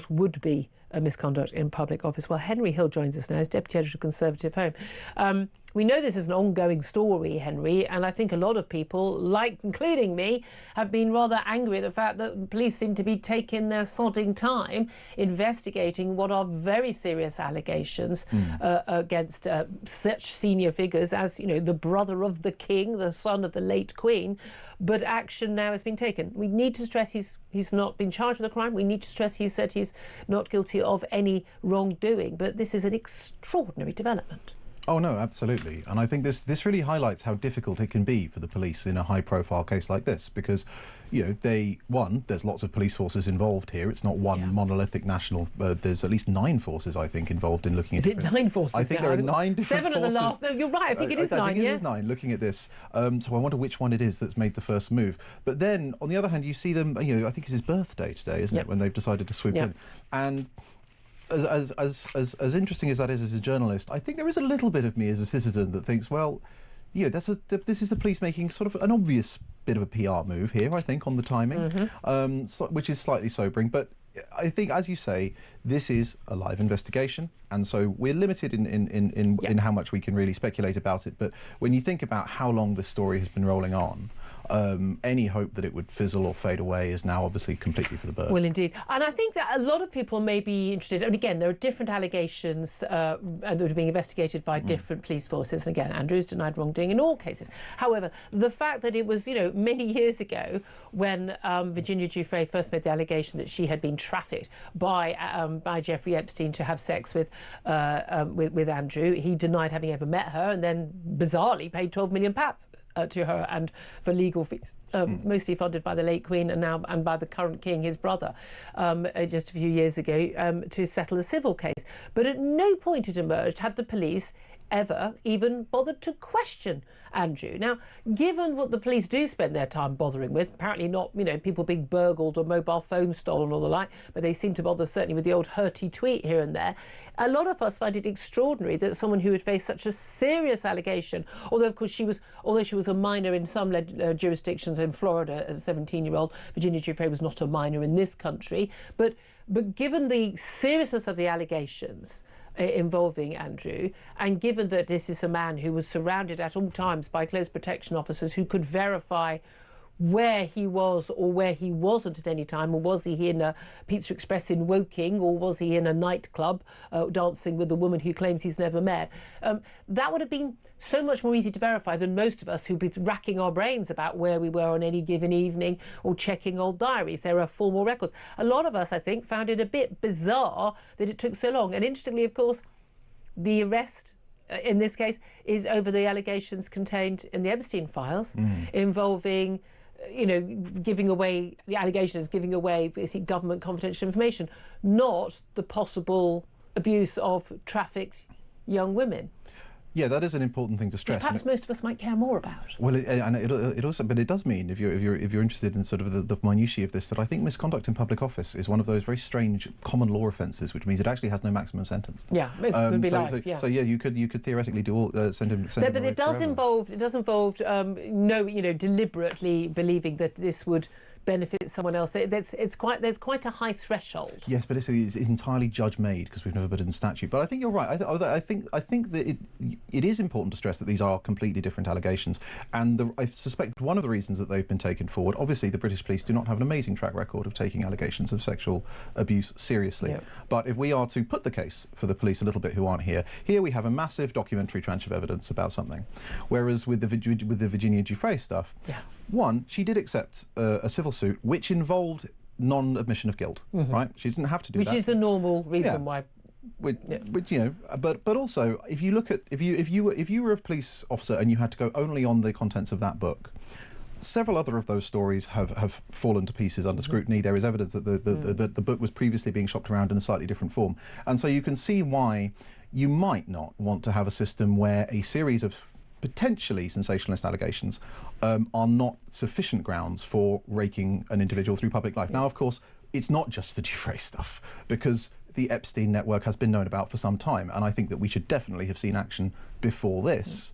would be a misconduct in public office. Well, Henry Hill joins us now as Deputy Editor of Conservative Home. We know this is an ongoing story, Henry, and I think a lot of people, including me, have been rather angry at the fact that the police seem to be taking their sodding time investigating what are very serious allegations against such senior figures as, the brother of the king, the son of the late Queen. But action now has been taken. We need to stress he's not been charged with a crime. We need to stress he said he's not guilty of any wrongdoing. But this is an extraordinary development. Oh no, absolutely. And I think this really highlights how difficult it can be for the police in a high-profile case like this, because, you know, there's lots of police forces involved here. It's not one monolithic national. There's at least 9 forces, I think, involved in looking at. Is it 9 forces? I think there are 9 different 7 forces. at the last. No, you're right. I think it is 9. I think yes. it is 9. Looking at this, so I wonder which one it is that's made the first move. But then, on the other hand, you see them. You know, I think it's his birthday today, isn't it? When they've decided to swoop in, and. As interesting as that is as a journalist, I think there is a little bit of me as a citizen that thinks, well, yeah, this is the police making sort of an obvious bit of a PR move here, I think, on the timing, which is slightly sobering. But I think, as you say, this is a live investigation, and so we're limited in how much we can really speculate about it. But when you think about how long this story has been rolling on, any hope that it would fizzle or fade away is now obviously completely for the bird. Well, indeed. And I think that a lot of people may be interested, and again, there are different allegations that are being investigated by different police forces. And again, Andrew's denied wrongdoing in all cases. However, the fact that it was, you know, many years ago when Virginia Giuffre first made the allegation that she had been trafficked by Jeffrey Epstein to have sex with Andrew, he denied having ever met her, and then bizarrely paid £12 million to her and for legal fees, mostly funded by the late Queen and by the current King, his brother, just a few years ago, to settle a civil case. But at no point it emerged had the police ever even bothered to question Andrew. Now, given what the police do spend their time bothering with, apparently not, you know, people being burgled or mobile phones stolen or the like, but they seem to bother certainly with the odd hurty tweet here and there. A lot of us find it extraordinary that someone who had faced such a serious allegation, although of course she was a minor in some jurisdictions in Florida as a 17-year-old, Virginia Giuffre was not a minor in this country, but given the seriousness of the allegations involving Andrew, and given that this is a man who was surrounded at all times by close protection officers who could verify where he was or where he wasn't at any time, or was he in a Pizza Express in Woking, or was he in a nightclub dancing with a woman who claims he's never met, that would have been so much more easy to verify than most of us who'd be racking our brains about where we were on any given evening or checking old diaries. There are formal records. A lot of us, I think, found it a bit bizarre that it took so long. And interestingly, of course, the arrest in this case is over the allegations contained in the Epstein files involving, you know, giving away, the allegations giving away government confidential information, not the possible abuse of trafficked young women. Yeah, that is an important thing to stress. Which perhaps most of us might care more about. Well, it also, but it does mean, if you're interested in sort of the minutiae of this, that I think misconduct in public office is one of those very strange common law offences, which means it actually has no maximum sentence. Yeah, it would be life. So yeah, you could theoretically do all send him. No, but it does involve deliberately believing that this would benefit someone else. There's quite a high threshold. Yes, but it's entirely judge-made because we've never put it in statute. But I think you're right. I think that it is important to stress that these are completely different allegations, and I suspect one of the reasons that they've been taken forward. Obviously, the British police do not have an amazing track record of taking allegations of sexual abuse seriously. Yep. But if we are to put the case for the police a little bit who aren't here we have a massive documentary tranche of evidence about something, whereas with the Virginia Giuffre stuff, one, she did accept a civil suit which involved non-admission of guilt, right? She didn't have to do that. Which is the normal reason why. Which, you know, but also if you look at if you were a police officer and you had to go only on the contents of that book, several other of those stories have fallen to pieces under scrutiny. There is evidence that the book was previously being shopped around in a slightly different form, and so you can see why you might not want to have a system where a series of potentially sensationalist allegations are not sufficient grounds for raking an individual through public life. Now, of course, it's not just the Giuffre stuff, because the Epstein network has been known about for some time, and I think that we should definitely have seen action before this.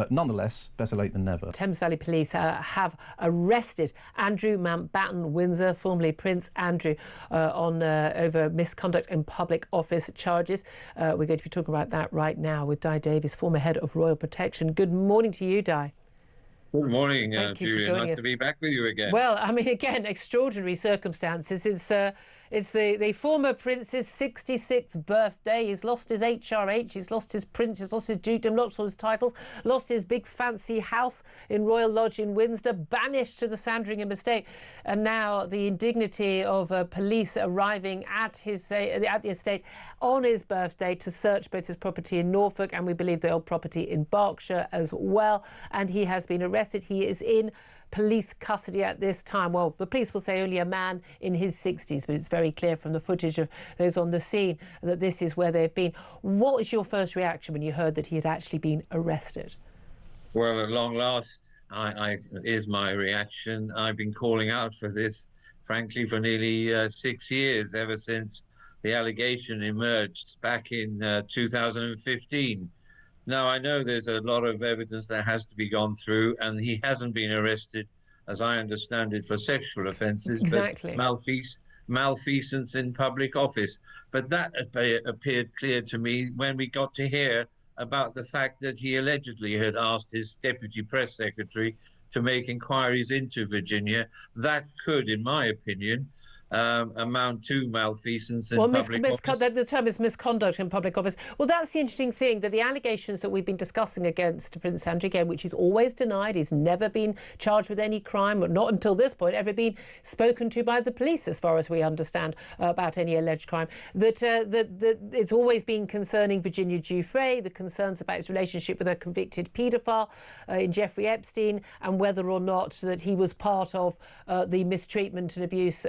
Nonetheless, better late than never. Thames Valley Police have arrested Andrew Mountbatten-Windsor, formerly Prince Andrew, over misconduct in public office charges. We're going to be talking about that right now with Di Davies, former head of Royal Protection. Good morning to you, Di. Good morning, Thank you Julian. for joining Nice us. to be back with you again. Well, I mean, again, extraordinary circumstances. It's the former prince's 66th birthday. He's lost his HRH, he's lost his prince, he's lost his dukedom, lost all his titles, lost his big fancy house in Royal Lodge in Windsor, banished to the Sandringham estate, and now the indignity of police arriving at the estate on his birthday to search both his property in Norfolk and we believe the old property in Berkshire as well. And he has been arrested. He is in police custody at this time. Well, the police will say only a man in his 60s, but it's very clear from the footage of those on the scene that this is where they've been. What was your first reaction when you heard that he had actually been arrested? Well, at long last, is my reaction. I've been calling out for this, frankly, for nearly 6 years, ever since the allegation emerged back in 2015. Now, I know there's a lot of evidence that has to be gone through, and he hasn't been arrested, as I understand it, for sexual offences, exactly. but malfeasance in public office. But that appeared clear to me when we got to hear about the fact that he allegedly had asked his deputy press secretary to make inquiries into Virginia. That could, in my opinion, amount to malfeasance in public office. The term is misconduct in public office. Well, that's the interesting thing, that the allegations that we've been discussing against Prince Andrew, again, which he's always denied, he's never been charged with any crime, or not until this point ever been spoken to by the police, as far as we understand, about any alleged crime, that it's always been concerning Virginia Giuffre, the concerns about his relationship with a convicted paedophile in Jeffrey Epstein, and whether or not that he was part of the mistreatment and abuse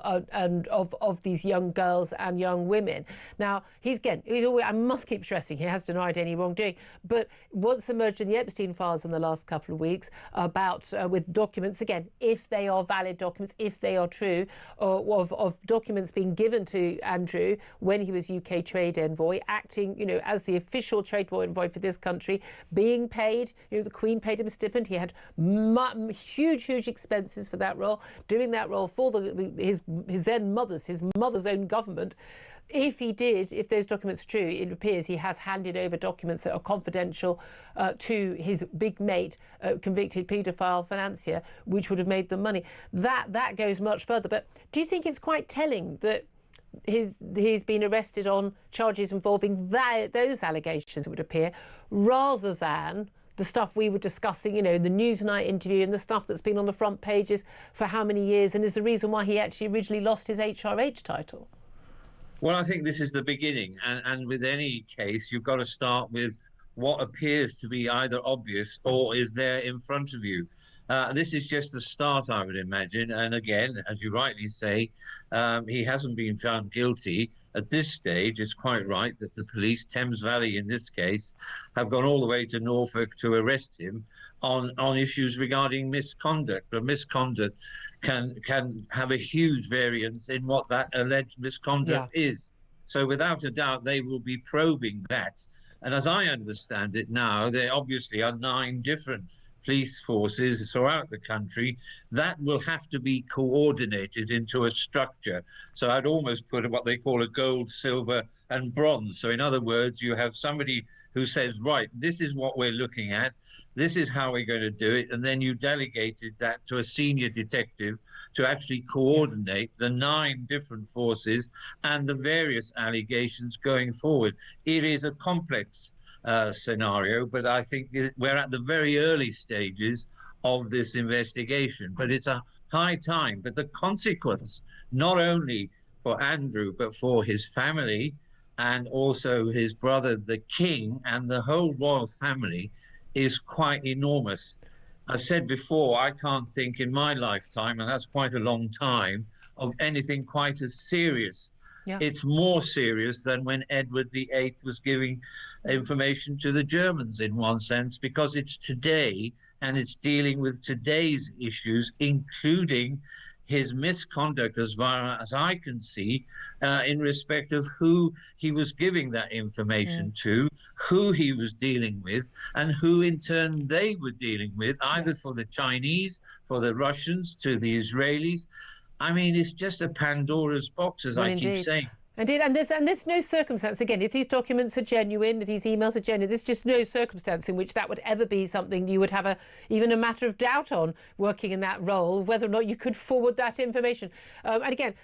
and of these young girls and young women. Now, he's always, I must keep stressing, he has denied any wrongdoing, but what's emerged in the Epstein files in the last couple of weeks about, with documents, again, if they are valid documents, if they are true, of documents being given to Andrew when he was UK trade envoy, acting, as the official trade envoy for this country, being paid, the Queen paid him a stipend, he had huge expenses for that role, doing that role for his then mother's own government. If those documents are true, it appears he has handed over documents that are confidential to his big mate, convicted paedophile financier, which would have made them money. That goes much further. But do you think it's quite telling that he's been arrested on charges involving those allegations, it would appear, rather than the stuff we were discussing, the Newsnight interview and the stuff that's been on the front pages for how many years, and is the reason why he actually originally lost his HRH title? Well, I think this is the beginning. And with any case, you've got to start with what appears to be either obvious or is there in front of you. This is just the start, I would imagine. And again, as you rightly say, he hasn't been found guilty. At this stage, it's quite right that the police, Thames Valley in this case, have gone all the way to Norfolk to arrest him on issues regarding misconduct. But misconduct can have a huge variance in what that alleged misconduct is. So without a doubt, they will be probing that. And as I understand it now, there obviously are 9 different police forces throughout the country that will have to be coordinated into a structure. So I'd almost put what they call a gold, silver and bronze. So in other words, you have somebody who says, right, this is what we're looking at, this is how we're going to do it, and then you delegated that to a senior detective to actually coordinate the 9 different forces and the various allegations going forward. It is a complex scenario, but I think we're at the very early stages of this investigation. But it's a high time. But the consequence, not only for Andrew, but for his family and also his brother, the King, and the whole royal family, is quite enormous. I've said before, I can't think in my lifetime, and that's quite a long time, of anything quite as serious. It's more serious than when Edward VIII was giving information to the Germans, in one sense, because it's today and it's dealing with today's issues, including his misconduct, as far as I can see, in respect of who he was giving that information to, who he was dealing with, and who in turn they were dealing with, either for the Chinese, for the Russians, to the Israelis. I mean, it's just a Pandora's box, as I keep saying. Indeed, and there's no circumstance, again, if these documents are genuine, if these emails are genuine, there's just no circumstance in which that would ever be something you would have even a matter of doubt on, working in that role, whether or not you could forward that information. And again,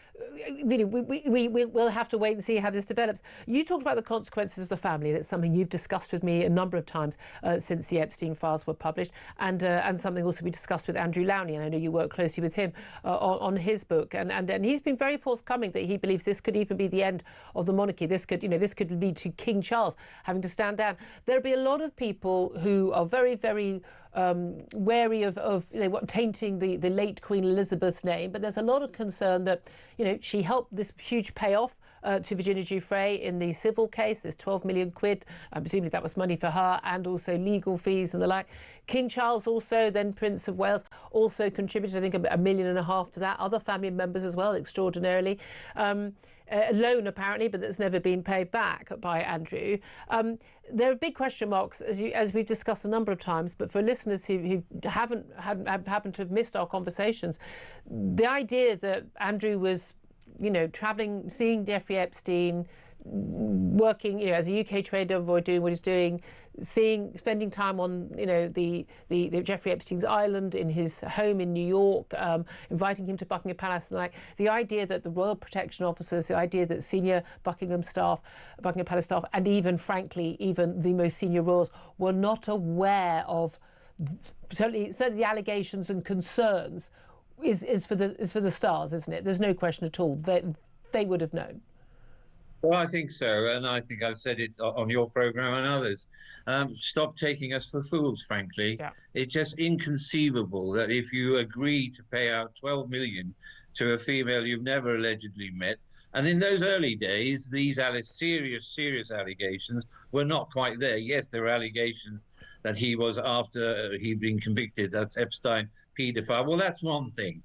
really, we'll have to wait and see how this develops. You talked about the consequences of the family, and it's something you've discussed with me a number of times since the Epstein files were published, and something also we discussed with Andrew Mountbatten-Windsor, and I know you work closely with him on his book, and he's been very forthcoming that he believes this could even be the end of the monarchy. This could lead to King Charles having to stand down. There'll be a lot of people who are very, very wary of tainting the late Queen Elizabeth's name, but there's a lot of concern that she helped this huge payoff to Virginia Giuffre in the civil case. There's 12 million quid. Presumably that was money for her, and also legal fees and the like. King Charles also, then Prince of Wales, also contributed, I think, $1.5 million to that. Other family members as well, extraordinarily. A loan apparently, but that's never been paid back by Andrew. There are big question marks, as we've discussed a number of times, but for listeners who happen to have missed our conversations, the idea that Andrew was, travelling, seeing Jeffrey Epstein, working, as a UK trade envoy, doing what he's doing, spending time on, the Jeffrey Epstein's island, in his home in New York, inviting him to Buckingham Palace, and the idea that the Royal Protection Officers, the idea that senior Buckingham Palace staff, and even, frankly, even the most senior royals were not aware of certainly the allegations and concerns is for the stars, isn't it? There's no question at all that they would have known. Well, I think so, and I think I've said it on your program and others. Stop taking us for fools, frankly. Yeah. It's just inconceivable that if you agree to pay out 12 million to a female you've never allegedly met, and in those early days, these serious allegations were not quite there. Yes, there were allegations that he was, after he'd been convicted, that's Epstein, paedophile. Well, that's one thing.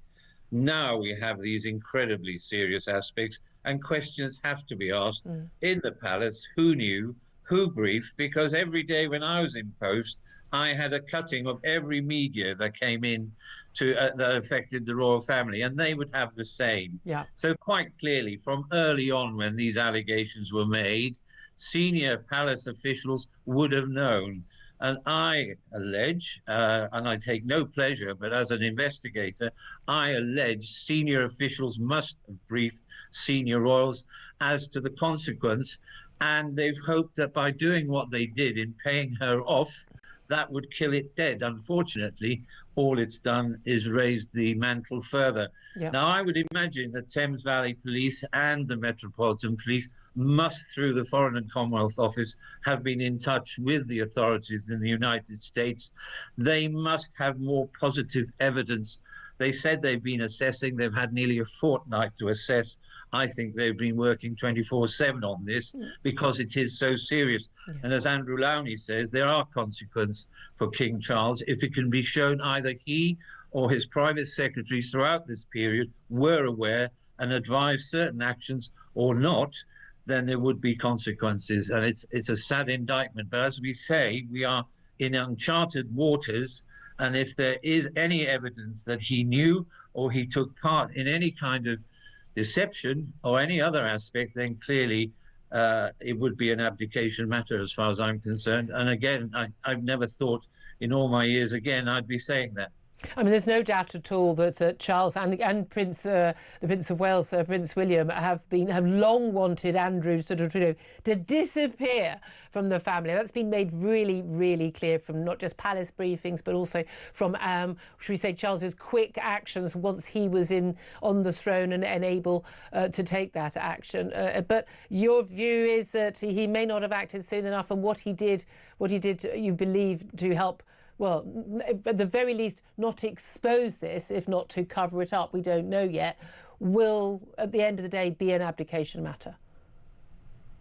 Now we have these incredibly serious aspects, and questions have to be asked in the palace. Who knew? Who briefed? Because every day when I was in post, I had a cutting of every media that came in that affected the royal family, and they would have the same. Yeah. So quite clearly, from early on when these allegations were made, senior palace officials would have known. And I allege, and I take no pleasure, but as an investigator, I allege senior officials must have briefed senior royals as to the consequence. And they've hoped that by doing what they did in paying her off, that would kill it dead. Unfortunately, all it's done is raise the mantle further. Yeah. Now, I would imagine that Thames Valley Police and the Metropolitan Police must, through the Foreign and Commonwealth Office, have been in touch with the authorities in the United States. They must have more positive evidence. They said they've been assessing. They've had nearly a fortnight to assess. I think they've been working 24/7 on this because it is so serious. Yes. And as Andrew Mountbatten says, there are consequences for King Charles if it can be shown either he or his private secretaries throughout this period were aware and advised certain actions or not. Then there would be consequences, and it's a sad indictment. But as we say, we are in uncharted waters, and if there is any evidence that he knew or he took part in any kind of deception or any other aspect, then clearly it would be an abdication matter as far as I'm concerned. And again, I've never thought in all my years again I'd be saying that. I mean, there's no doubt at all that Charles and the Prince of Wales, Prince William, have long wanted Andrew to disappear from the family. That's been made really, really clear from not just palace briefings, but also from, should we say, Charles's quick actions once he was on the throne and able to take that action. But your view is that he may not have acted soon enough, and what he did, you believe, to help, well, at the very least, not expose this, if not to cover it up, we don't know yet, will, at the end of the day, be an abdication matter?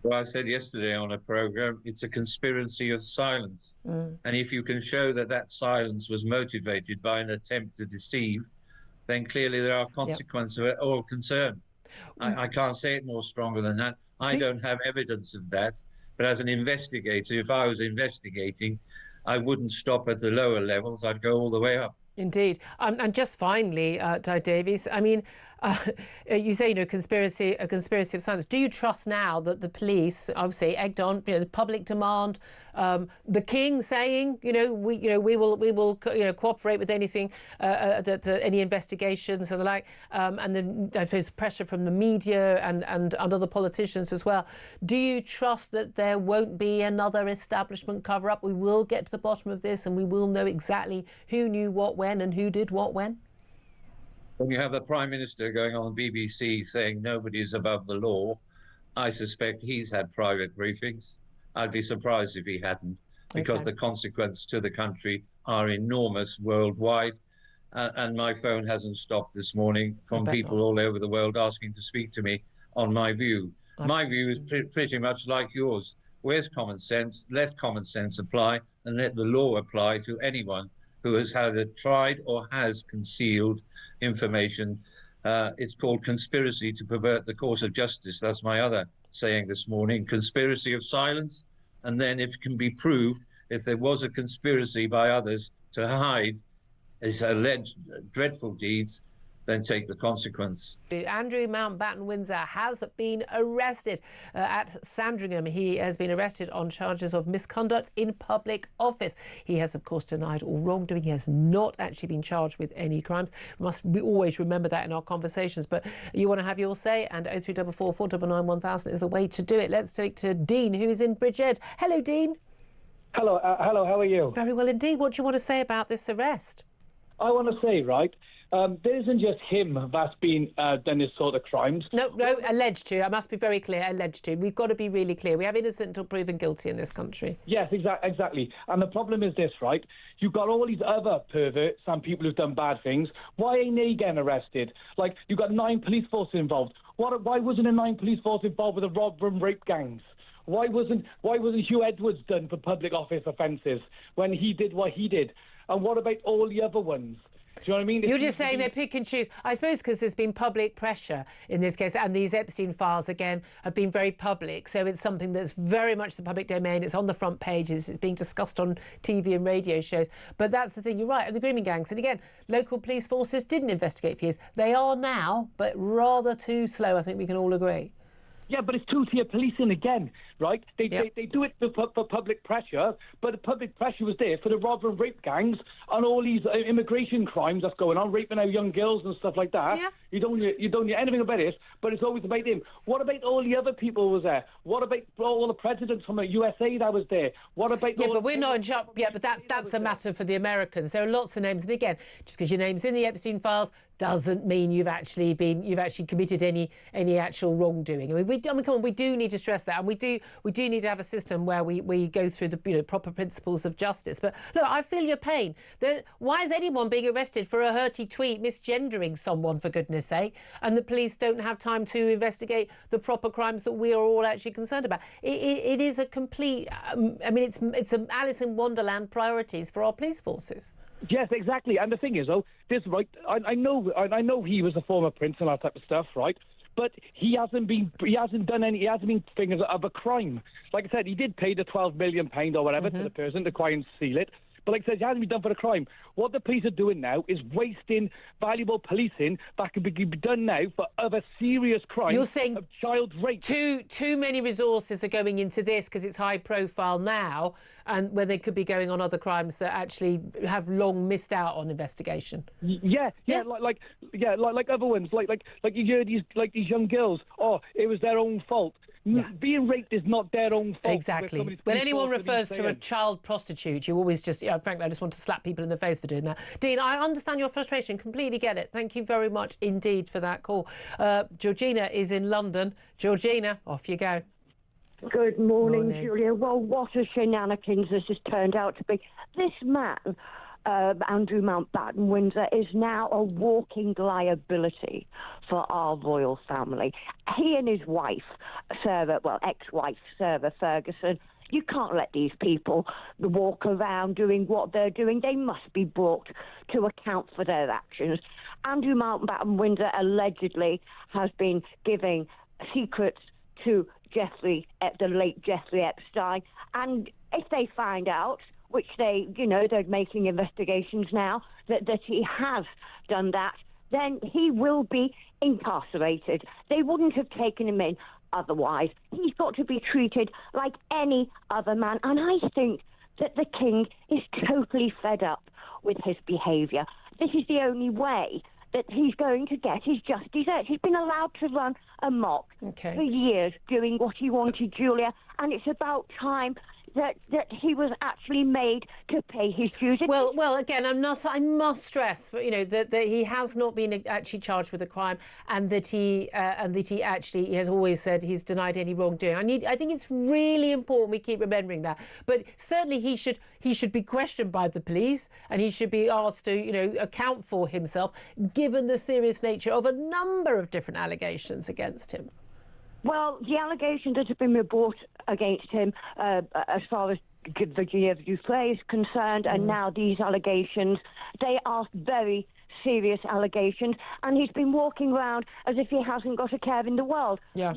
Well, I said yesterday on a program, it's a conspiracy of silence. And if you can show that that silence was motivated by an attempt to deceive, then clearly there are consequences or concern. I can't say it more stronger than that. I don't have evidence of that. But as an investigator, if I was investigating, I wouldn't stop at the lower levels. I'd go all the way up. Indeed. And just finally, Di Davies, I mean, you say, a conspiracy of silence. Do you trust now that the police, obviously egged on, the public demand, the king saying, we will cooperate with anything, any investigations and the like, and then I suppose pressure from the media and other politicians as well. Do you trust that there won't be another establishment cover-up? We will get to the bottom of this, and we will know exactly who knew what when and who did what when? When you have the Prime Minister going on BBC saying nobody is above the law, I suspect he's had private briefings. I'd be surprised if he hadn't, because the consequences to the country are enormous worldwide. And my phone hasn't stopped this morning from people all over the world asking to speak to me on my view. My view is pretty much like yours. Where's common sense? Let common sense apply, and let the law apply to anyone who has either tried or has concealed information. It's called conspiracy to pervert the course of justice. That's my other saying this morning, conspiracy of silence. And then if it can be proved, if there was a conspiracy by others to hide his alleged dreadful deeds, then take the consequence. Andrew Mountbatten-Windsor has been arrested at Sandringham. He has been arrested on charges of misconduct in public office. He has, of course, denied all wrongdoing. He has not actually been charged with any crimes. We always remember that in our conversations. But you want to have your say, and 0344 499 1000 is the way to do it. Let's speak to Dean, who is in Bridgehead. Hello, Dean. Hello, how are you? Very well indeed. What do you want to say about this arrest? I want to say, right, there isn't just him that's been done this sort of crimes. No, alleged to. I must be very clear, alleged to. We've got to be really clear. We have innocent until proven guilty in this country. Yes, exactly. And the problem is this, right? You've got all these other perverts and people who've done bad things. Why ain't they getting arrested? Like, you've got 9 police forces involved. Why wasn't a 9 police force involved with the rob and rape gangs? Why wasn't Hugh Edwards done for public office offences when he did what he did? And what about all the other ones? Do you know what I mean? You're just saying they pick and choose. I suppose because there's been public pressure in this case, and these Epstein files, again, have been very public. So it's something that's very much the public domain. It's on the front pages. It's being discussed on TV and radio shows. But that's the thing. You're right, the grooming gangs. And again, local police forces didn't investigate for years. They are now, but rather too slow, I think we can all agree. Yeah, but it's two-tier policing again, right? They do it for public pressure, but the public pressure was there for the rob and rape gangs and all these immigration crimes that's going on, raping out young girls and stuff like that. Yeah. You don't hear anything about it, but it's always about him. What about all the other people who was there? What about all the presidents from the USA that was there? What about but we're not in charge. Yeah, but that's a matter for the Americans. There are lots of names, and again, just because your name's in the Epstein files doesn't mean you've actually committed any actual wrongdoing. I mean, come on, we do need to stress that, and we do need to have a system where we go through the proper principles of justice. But look, I feel your pain. Why is anyone being arrested for a hurty tweet misgendering someone, for goodness sake, and the police don't have time to investigate the proper crimes that we are all actually concerned about? It is a complete. I mean, it's an Alice in Wonderland priorities for our police forces. Yes, exactly. And the thing is, though, this right. I know he was a former prince and that type of stuff, right? But he hasn't been fingers of a crime. Like I said, he did pay the £12 million or whatever to the person to try and seal it. But like I said, he hasn't been done for the crime. What the police are doing now is wasting valuable policing that could be done now for other serious crimes. You're saying of child rape. Too many resources are going into this because it's high profile now, and where they could be going on other crimes that actually have long missed out on investigation. Yeah. Like other ones, like you hear these young girls. Oh, it was their own fault. Yeah. Being raped is not their own fault. Exactly. When anyone refers to a child prostitute, you always just, frankly, I just want to slap people in the face for doing that. Dean, I understand your frustration, completely get it. Thank you very much indeed for that call. Georgina is in London. Georgina, off you go. Good morning, Julia. Well, what a shenanigans this has turned out to be. This man, Andrew Mountbatten-Windsor, is now a walking liability for our royal family. He and his wife, ex-wife, Sarah Ferguson, you can't let these people walk around doing what they're doing. They must be brought to account for their actions. Andrew Mountbatten-Windsor allegedly has been giving secrets to the late Jeffrey Epstein. And if they find out, which they're making investigations now, that he has done that, then he will be incarcerated. They wouldn't have taken him in otherwise. He's got to be treated like any other man. And I think that the king is totally fed up with his behaviour. This is the only way that he's going to get his just desserts. He's been allowed to run amok for years doing what he wanted, Julia, and it's about time that he was actually made to pay his dues. Well, again, I must stress, that he has not been actually charged with a crime, and that he has always said he's denied any wrongdoing. I think it's really important we keep remembering that. But certainly he should be questioned by the police, and he should be asked to account for himself, given the serious nature of a number of different allegations against him. Well, the allegations that have been brought against him, as far as Virginia Giuffre is concerned, and now these allegations, they are very serious allegations, and he's been walking around as if he hasn't got a care in the world. Yeah.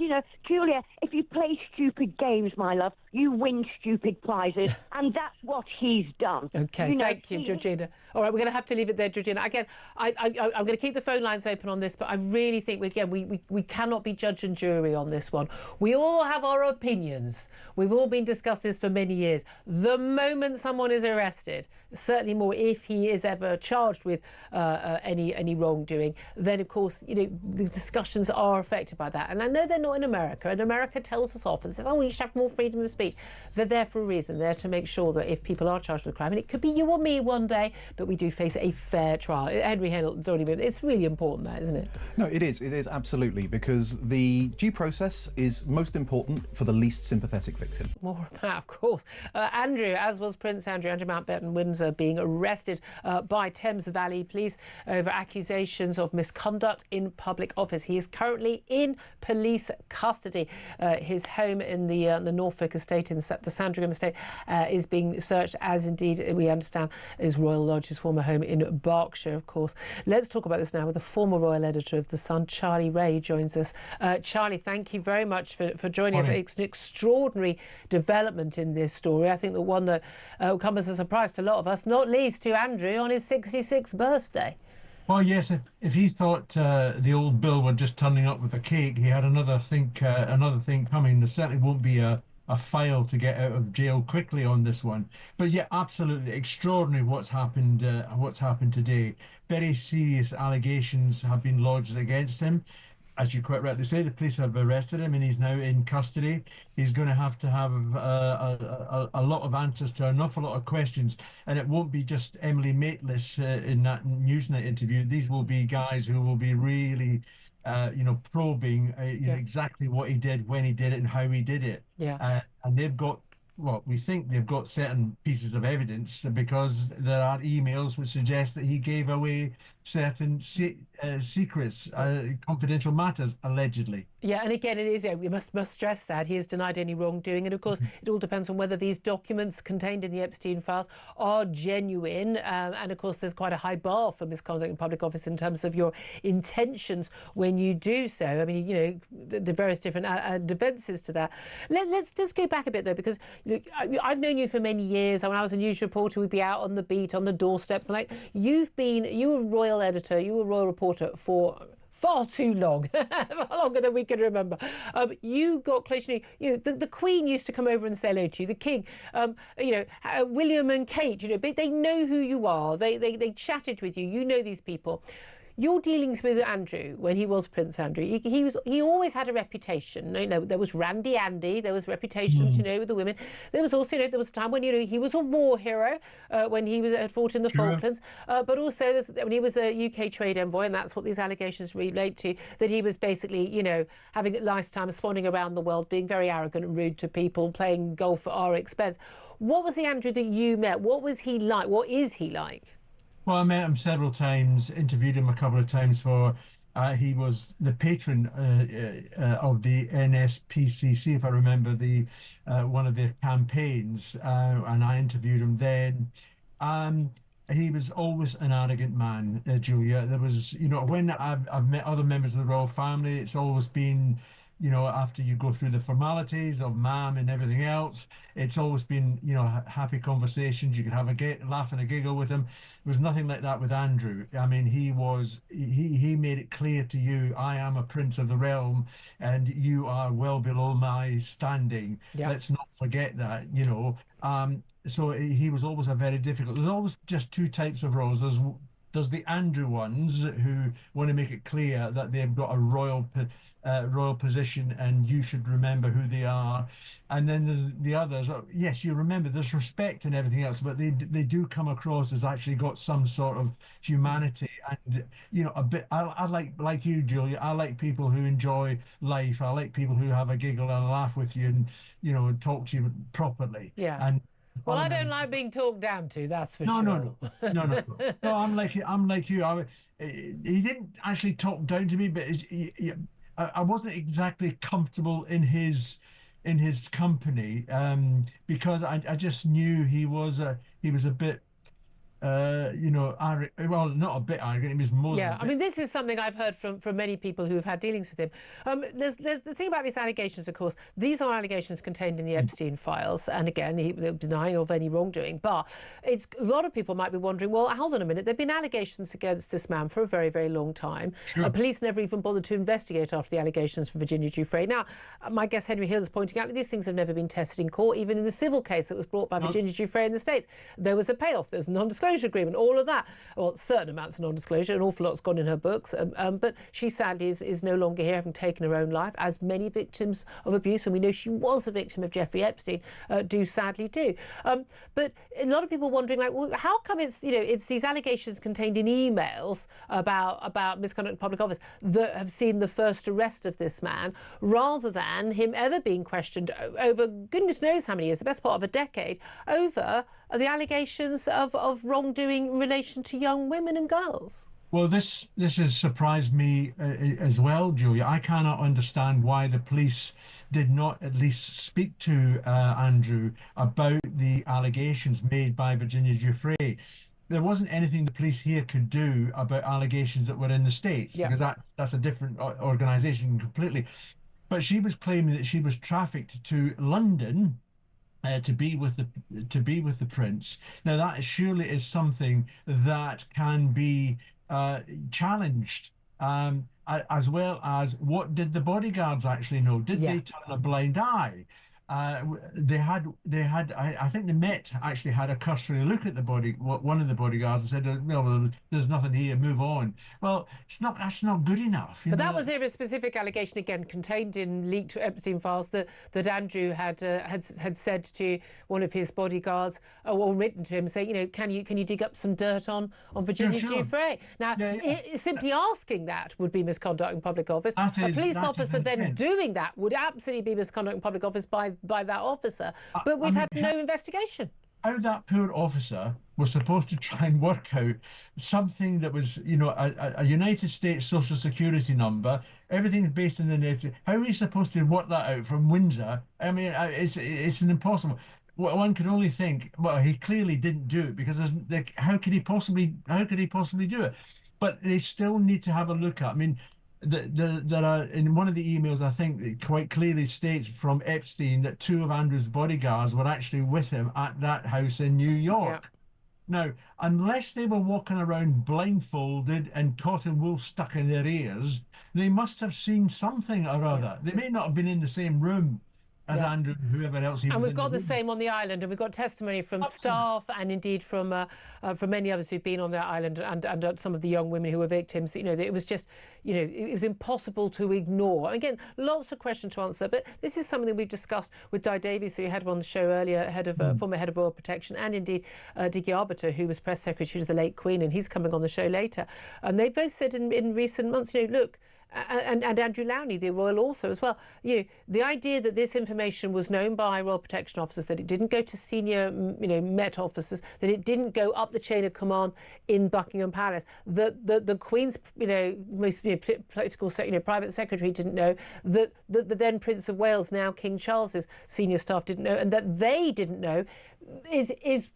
Julia, if you play stupid games, my love, you win stupid prizes, and that's what he's done. Okay, thank you, Georgina. All right, we're going to have to leave it there, Georgina. Again, I'm going to keep the phone lines open on this, but I really think, we cannot be judge and jury on this one. We all have our opinions. We've all been discussing this for many years. The moment someone is arrested, certainly more if he is ever charged with any wrongdoing, then of course the discussions are affected by that. And I know they're not in America, and America tells us off and says, we should have more freedom of speech. They're there for a reason. They're to make sure that if people are charged with a crime, and it could be you or me one day, that we do face a fair trial. Henry Hale, it's really important, that, isn't it? No, it is absolutely, because the due process is most important for the least sympathetic victim. More of that, of course. Andrew, as was Prince Andrew Mountbatten-Windsor, being arrested by Thames Valley Police over accusations of misconduct in public office. He is currently in police custody. His home in the Norfolk estate, in the Sandringham estate, is being searched, as indeed we understand is Royal Lodge's former home in Berkshire, of course. Let's talk about this now with the former royal editor of The Sun, Charlie Ray, joins us. Charlie, thank you very much for joining us. It's an extraordinary development in this story. I think the one that will come as a surprise to a lot of us, not least to Andrew on his 66th birthday. Well, yes, if he thought the old Bill were just turning up with a cake, he had another thing coming. There certainly won't be a file to get out of jail quickly on this one. But yeah, absolutely extraordinary what's happened today. Very serious allegations have been lodged against him. As you quite rightly say, the police have arrested him and he's now in custody. He's going to have a lot of answers to an awful lot of questions. And it won't be just Emily Maitlis in that Newsnight interview. These will be guys who will be really, probing exactly what he did, when he did it and how he did it. Yeah. And they've got, we think they've got certain pieces of evidence, because there are emails which suggest that he gave away certain secrets, confidential matters, allegedly. Yeah, and again, it is, we must stress that he has denied any wrongdoing. And of course, it all depends on whether these documents contained in the Epstein files are genuine. And of course, there's quite a high bar for misconduct in public office in terms of your intentions when you do so. I mean, the various different defences to that. Let's just go back a bit, though, because I've known you for many years. When I was a news reporter, we'd be out on the beat, on the doorsteps. And you were a royal editor, you were a royal reporter for far too long, longer than we can remember. You got close to the Queen used to come over and say hello to you, the King, William and Kate, they know who you are. They chatted with you. You know these people. Your dealings with Andrew, when he was Prince Andrew, he always had a reputation. There was Randy Andy, there was reputations, with the women. There was also, there was a time when he was a war hero when he had fought in the Falklands, but also when he was a UK trade envoy, and that's what these allegations relate to. That he was basically, having a nice time, swanning around the world, being very arrogant and rude to people, playing golf at our expense. What was the Andrew that you met? What was he like? What is he like? Well, I met him several times, interviewed him a couple of times for, he was the patron of the NSPCC, if I remember, one of their campaigns, and I interviewed him then. He was always an arrogant man, Julia. There was, when I've met other members of the royal family, it's always been you know, after you go through the formalities of ma'am and everything else, it's always been, you know, happy conversations. You could have a laugh and a giggle with him. There was nothing like that with Andrew. I mean, he made it clear to you, I am a prince of the realm and you are well below my standing. Yeah. Let's not forget that, you know. So he was always a very difficult. There's always just two types of roles. There's the Andrew ones who want to make it clear that they've got a royal position and you should remember who they are. And then there's the others. Yes, you remember, there's respect and everything else, but they do come across as actually got some sort of humanity. And, you know, a bit, I like you, Julia, I like people who enjoy life. I like people who have a giggle and a laugh with you and, you know, talk to you properly. Yeah. And well, I don't like being talked down to, that's for sure. No. I'm like you. He didn't actually talk down to me, but I wasn't exactly comfortable in his company because I just knew he was a bit. You know, well, not a bit arrogant. He was more. Yeah, I mean, this is something I've heard from many people who've had dealings with him. There's the thing about these allegations, of course. These are allegations contained in the Epstein files, and again, they're denying of any wrongdoing. But a lot of people might be wondering, well, hold on a minute. There've been allegations against this man for a very, very long time. Sure. Police never even bothered to investigate after the allegations from Virginia Giuffre. Now, my guest Henry Hill is pointing out that these things have never been tested in court, even in the civil case that was brought by Virginia Giuffre in the States. There was a payoff. There was a non-disclosure agreement, all of that. Well, certain amounts of non-disclosure, an awful lot's gone in her books, but she sadly is no longer here, having taken her own life, as many victims of abuse, and we know she was a victim of Jeffrey Epstein, do sadly do. But a lot of people wondering, like, well, how come it's these allegations contained in emails about misconduct in public office that have seen the first arrest of this man, rather than him ever being questioned over goodness knows how many years, the best part of a decade, over the allegations of wrongdoing in relation to young women and girls? Well, this has surprised me as well, Julia. I cannot understand why the police did not at least speak to Andrew about the allegations made by Virginia Giuffre. There wasn't anything the police here could do about allegations that were in the States, because that's a different organisation completely. But she was claiming that she was trafficked to London to be with the prince. Now that surely is something that can be challenged, as well as what did the bodyguards actually know? Did they turn a blind eye? They had. I think the Met actually had a cursory look at one of the bodyguards and said, "Well, there's nothing here. Move on." Well, that's not good enough. But that was a specific allegation, again contained in leaked Epstein files, that Andrew had said to one of his bodyguards, or written to him, saying, can you dig up some dirt on Virginia Giuffre? Now, simply asking that would be misconduct in public office. A police officer then doing that would absolutely be misconduct in public office by that officer, but we've had no investigation. How that poor officer was supposed to try and work out something that was, a United States Social Security number, everything's based in the net. How are you supposed to work that out from Windsor? I mean, it's an impossible. One can only think, well, he clearly didn't do it, because how could he possibly do it? But they still need to have a look at. I mean, there are, in one of the emails, I think it quite clearly states from Epstein that 2 of Andrew's bodyguards were actually with him at that house in New York. Now, unless they were walking around blindfolded and cotton wool stuck in their ears, they must have seen something or other. They may not have been in the same room as Andrew and whoever else he was. And we've got the same on the island, and we've got testimony from staff and indeed from many others who've been on that island, and some of the young women who were victims. It was just, it was impossible to ignore. Again, lots of questions to answer, but this is something that we've discussed with Di Davies, who you had on the show earlier, former head of Royal Protection, and indeed Dickie Arbiter, who was press secretary to the late Queen, and he's coming on the show later. And they both said in recent months, look, and Andrew Lowney, the royal author as well, the idea that this information was known by Royal Protection officers, that it didn't go to senior, Met officers, that it didn't go up the chain of command in Buckingham Palace, that the Queen's, most political, private secretary didn't know, that the then Prince of Wales, now King Charles's senior staff didn't know, and that they didn't know, is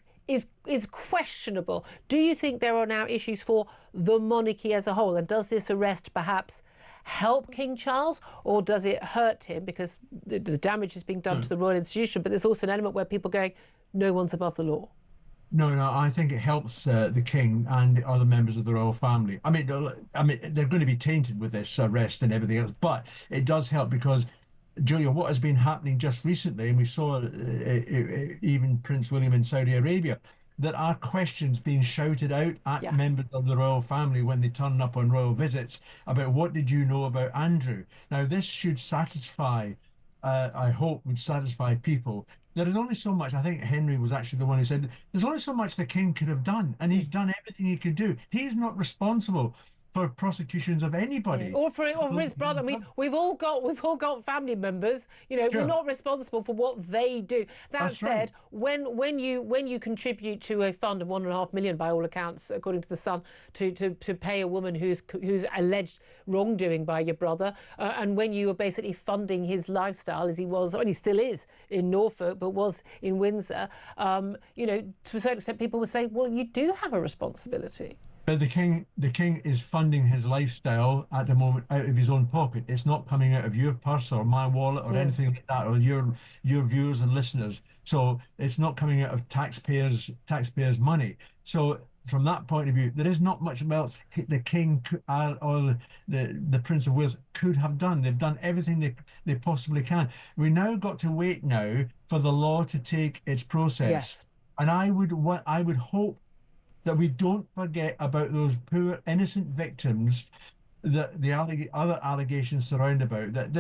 questionable. Do you think there are now issues for the monarchy as a whole, and does this arrest perhaps help King Charles, or does it hurt him because the damage is being done to the royal institution? But there's also an element where people are going, no one's above the law. No, I think it helps the king and the other members of the royal family. I mean, they're going to be tainted with this arrest and everything else, but it does help because, Julia, what has been happening just recently, and we saw even Prince William in Saudi Arabia, there are questions being shouted out at members of the royal family when they turn up on royal visits about what did you know about Andrew. Now, this should satisfy, I hope, would satisfy people. There is only so much, I think Henry was actually the one who said, there's only so much the king could have done, and he's done everything he could do. He's not responsible for prosecutions of anybody, or for his brother. I mean, we've all got family members. You know, we're not responsible for what they do. That said, when you contribute to a fund of $1.5 million, by all accounts, according to the Sun, to pay a woman who's alleged wrongdoing by your brother, and when you are basically funding his lifestyle as he was, and he still is in Norfolk, but was in Windsor, you know, to a certain extent, people would say, well, you do have a responsibility. But the king is funding his lifestyle at the moment out of his own pocket. It's not coming out of your purse or my wallet or anything like that, or your viewers and listeners. So it's not coming out of taxpayers' money. So from that point of view, there is not much else the king or the Prince of Wales could have done. They've done everything they possibly can. We now got to wait now for the law to take its process. Yes. And I would hope that we don't forget about those poor innocent victims, that the other allegations surround about, that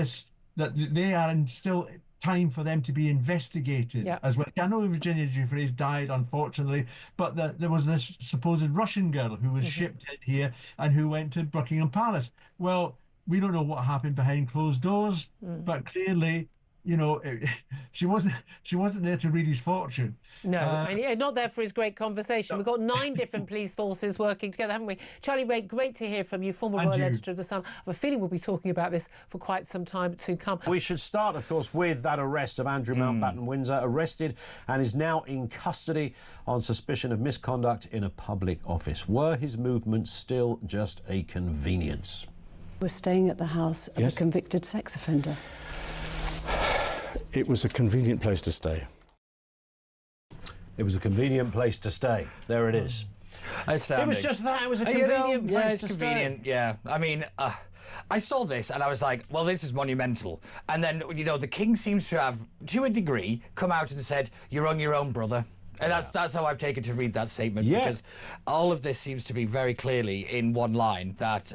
they are in still time for them to be investigated as well. I know Virginia Giuffre's died, unfortunately, but there was this supposed Russian girl who was shipped in here and who went to Buckingham Palace. Well, we don't know what happened behind closed doors, but clearly, you know, she wasn't there to read his fortune. No, and not there for his great conversation. We've got 9 different police forces working together, haven't we? Charlie Ray, great to hear from you, former royal editor of The Sun. I have a feeling we'll be talking about this for quite some time to come. We should start, of course, with that arrest of Andrew Mountbatten-Windsor, arrested and is now in custody on suspicion of misconduct in a public office. Were his movements still just a convenience? We're staying at the house of a convicted sex offender. It was a convenient place to stay. It was a convenient place to stay. There it is. Astounding. It was just that. It was a convenient place to convenient, stay. Yeah. I mean, I saw this and I was like, well, this is monumental. And then, you know, the king seems to have, to a degree, come out and said, you're on your own, brother. And that's how I've taken to read that statement, because all of this seems to be very clearly in one line, that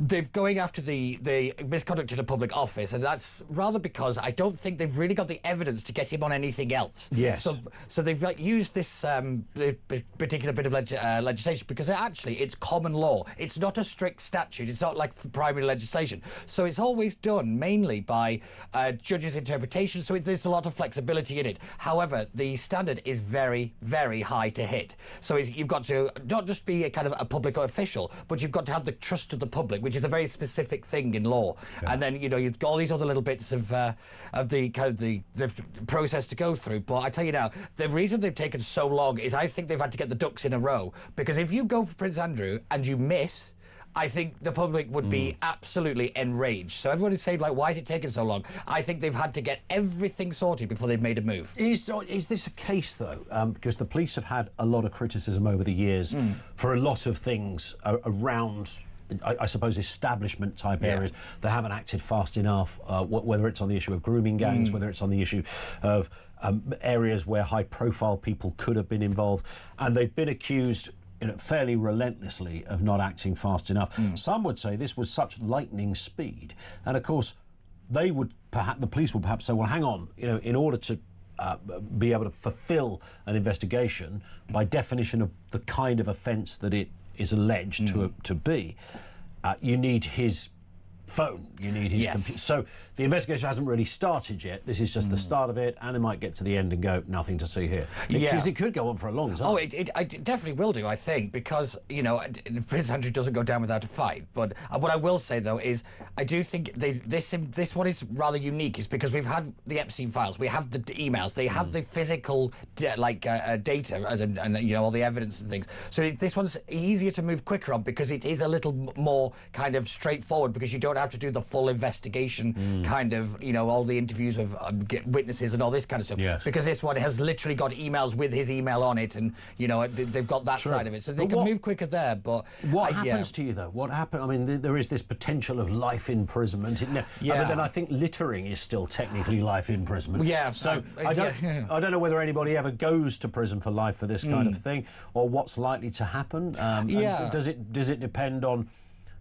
they're going after the misconduct in a public office, and that's rather because I don't think they've really got the evidence to get him on anything else. Yes. So they've used this particular bit of legislation because it's common law. It's not a strict statute. It's not like primary legislation. So it's always done mainly by judges' interpretation. So there's a lot of flexibility in it. However, the standard is very, very high to hit. So you've got to not just be a kind of a public official, but you've got to have the trust of the public, which is a very specific thing in law. And then, you know, you've got all these other little bits of the kind of the process to go through. But I tell you now, the reason they've taken so long is I think they've had to get the ducks in a row, because if you go for Prince Andrew and you miss, I think the public would be absolutely enraged. So everybody's saying, like, why is it taking so long? I think they've had to get everything sorted before they've made a move. Is this a case, though? Because the police have had a lot of criticism over the years for a lot of things around, I suppose, establishment-type areas. They haven't acted fast enough, whether it's on the issue of grooming gangs, whether it's on the issue of areas where high-profile people could have been involved. And they've been accused, you know, fairly relentlessly of not acting fast enough. Some would say this was such lightning speed. And, of course, the police would perhaps say, well, hang on, you know, in order to be able to fulfil an investigation, by definition of the kind of offence that it is alleged to be, you need his phone. You need his computer. So the investigation hasn't really started yet. This is just the start of it, and they might get to the end and go, nothing to see here. Because it could go on for a long time. Oh, it definitely will do, I think, because, you know, Prince Andrew doesn't go down without a fight. But what I will say, though, is I do think this one is rather unique, is because we've had the Epstein files, we have the emails, they have the physical, data, and, you know, all the evidence and things. So this one's easier to move quicker on because it is a little more kind of straightforward, because you don't have to do the full investigation kind of, you know, all the interviews of witnesses and all this kind of stuff. Yes. Because this one has literally got emails with his email on it, and, you know, they've got that side of it. So they can move quicker there, but... What happens to you, though? What happened? I mean, there is this potential of life imprisonment. But then I think littering is still technically life imprisonment. Yeah. So I don't know whether anybody ever goes to prison for life for this kind of thing, or what's likely to happen. Does it depend on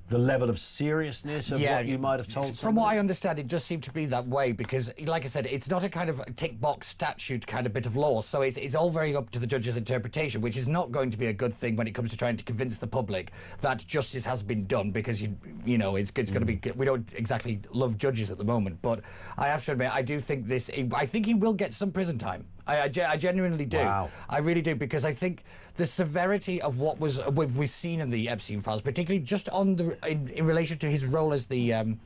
the level of seriousness of what you might have told somebody? From what I understand, it does seem to be that way because, like I said, it's not a kind of tick box statute kind of bit of law, so it's all very up to the judge's interpretation, which is not going to be a good thing when it comes to trying to convince the public that justice has been done, because you know it's going to be, we don't exactly love judges at the moment, but I have to admit, I do think I think he will get some prison time. I genuinely do. Wow. I really do, because I think the severity of what we've seen in the Epstein files, particularly just on in relation to his role as the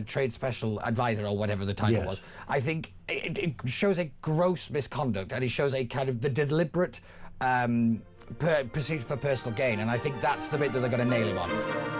trade special advisor, or whatever the title was, I think it shows a gross misconduct, and it shows a kind of the deliberate pursuit for personal gain, and I think that's the bit that they're going to nail him on.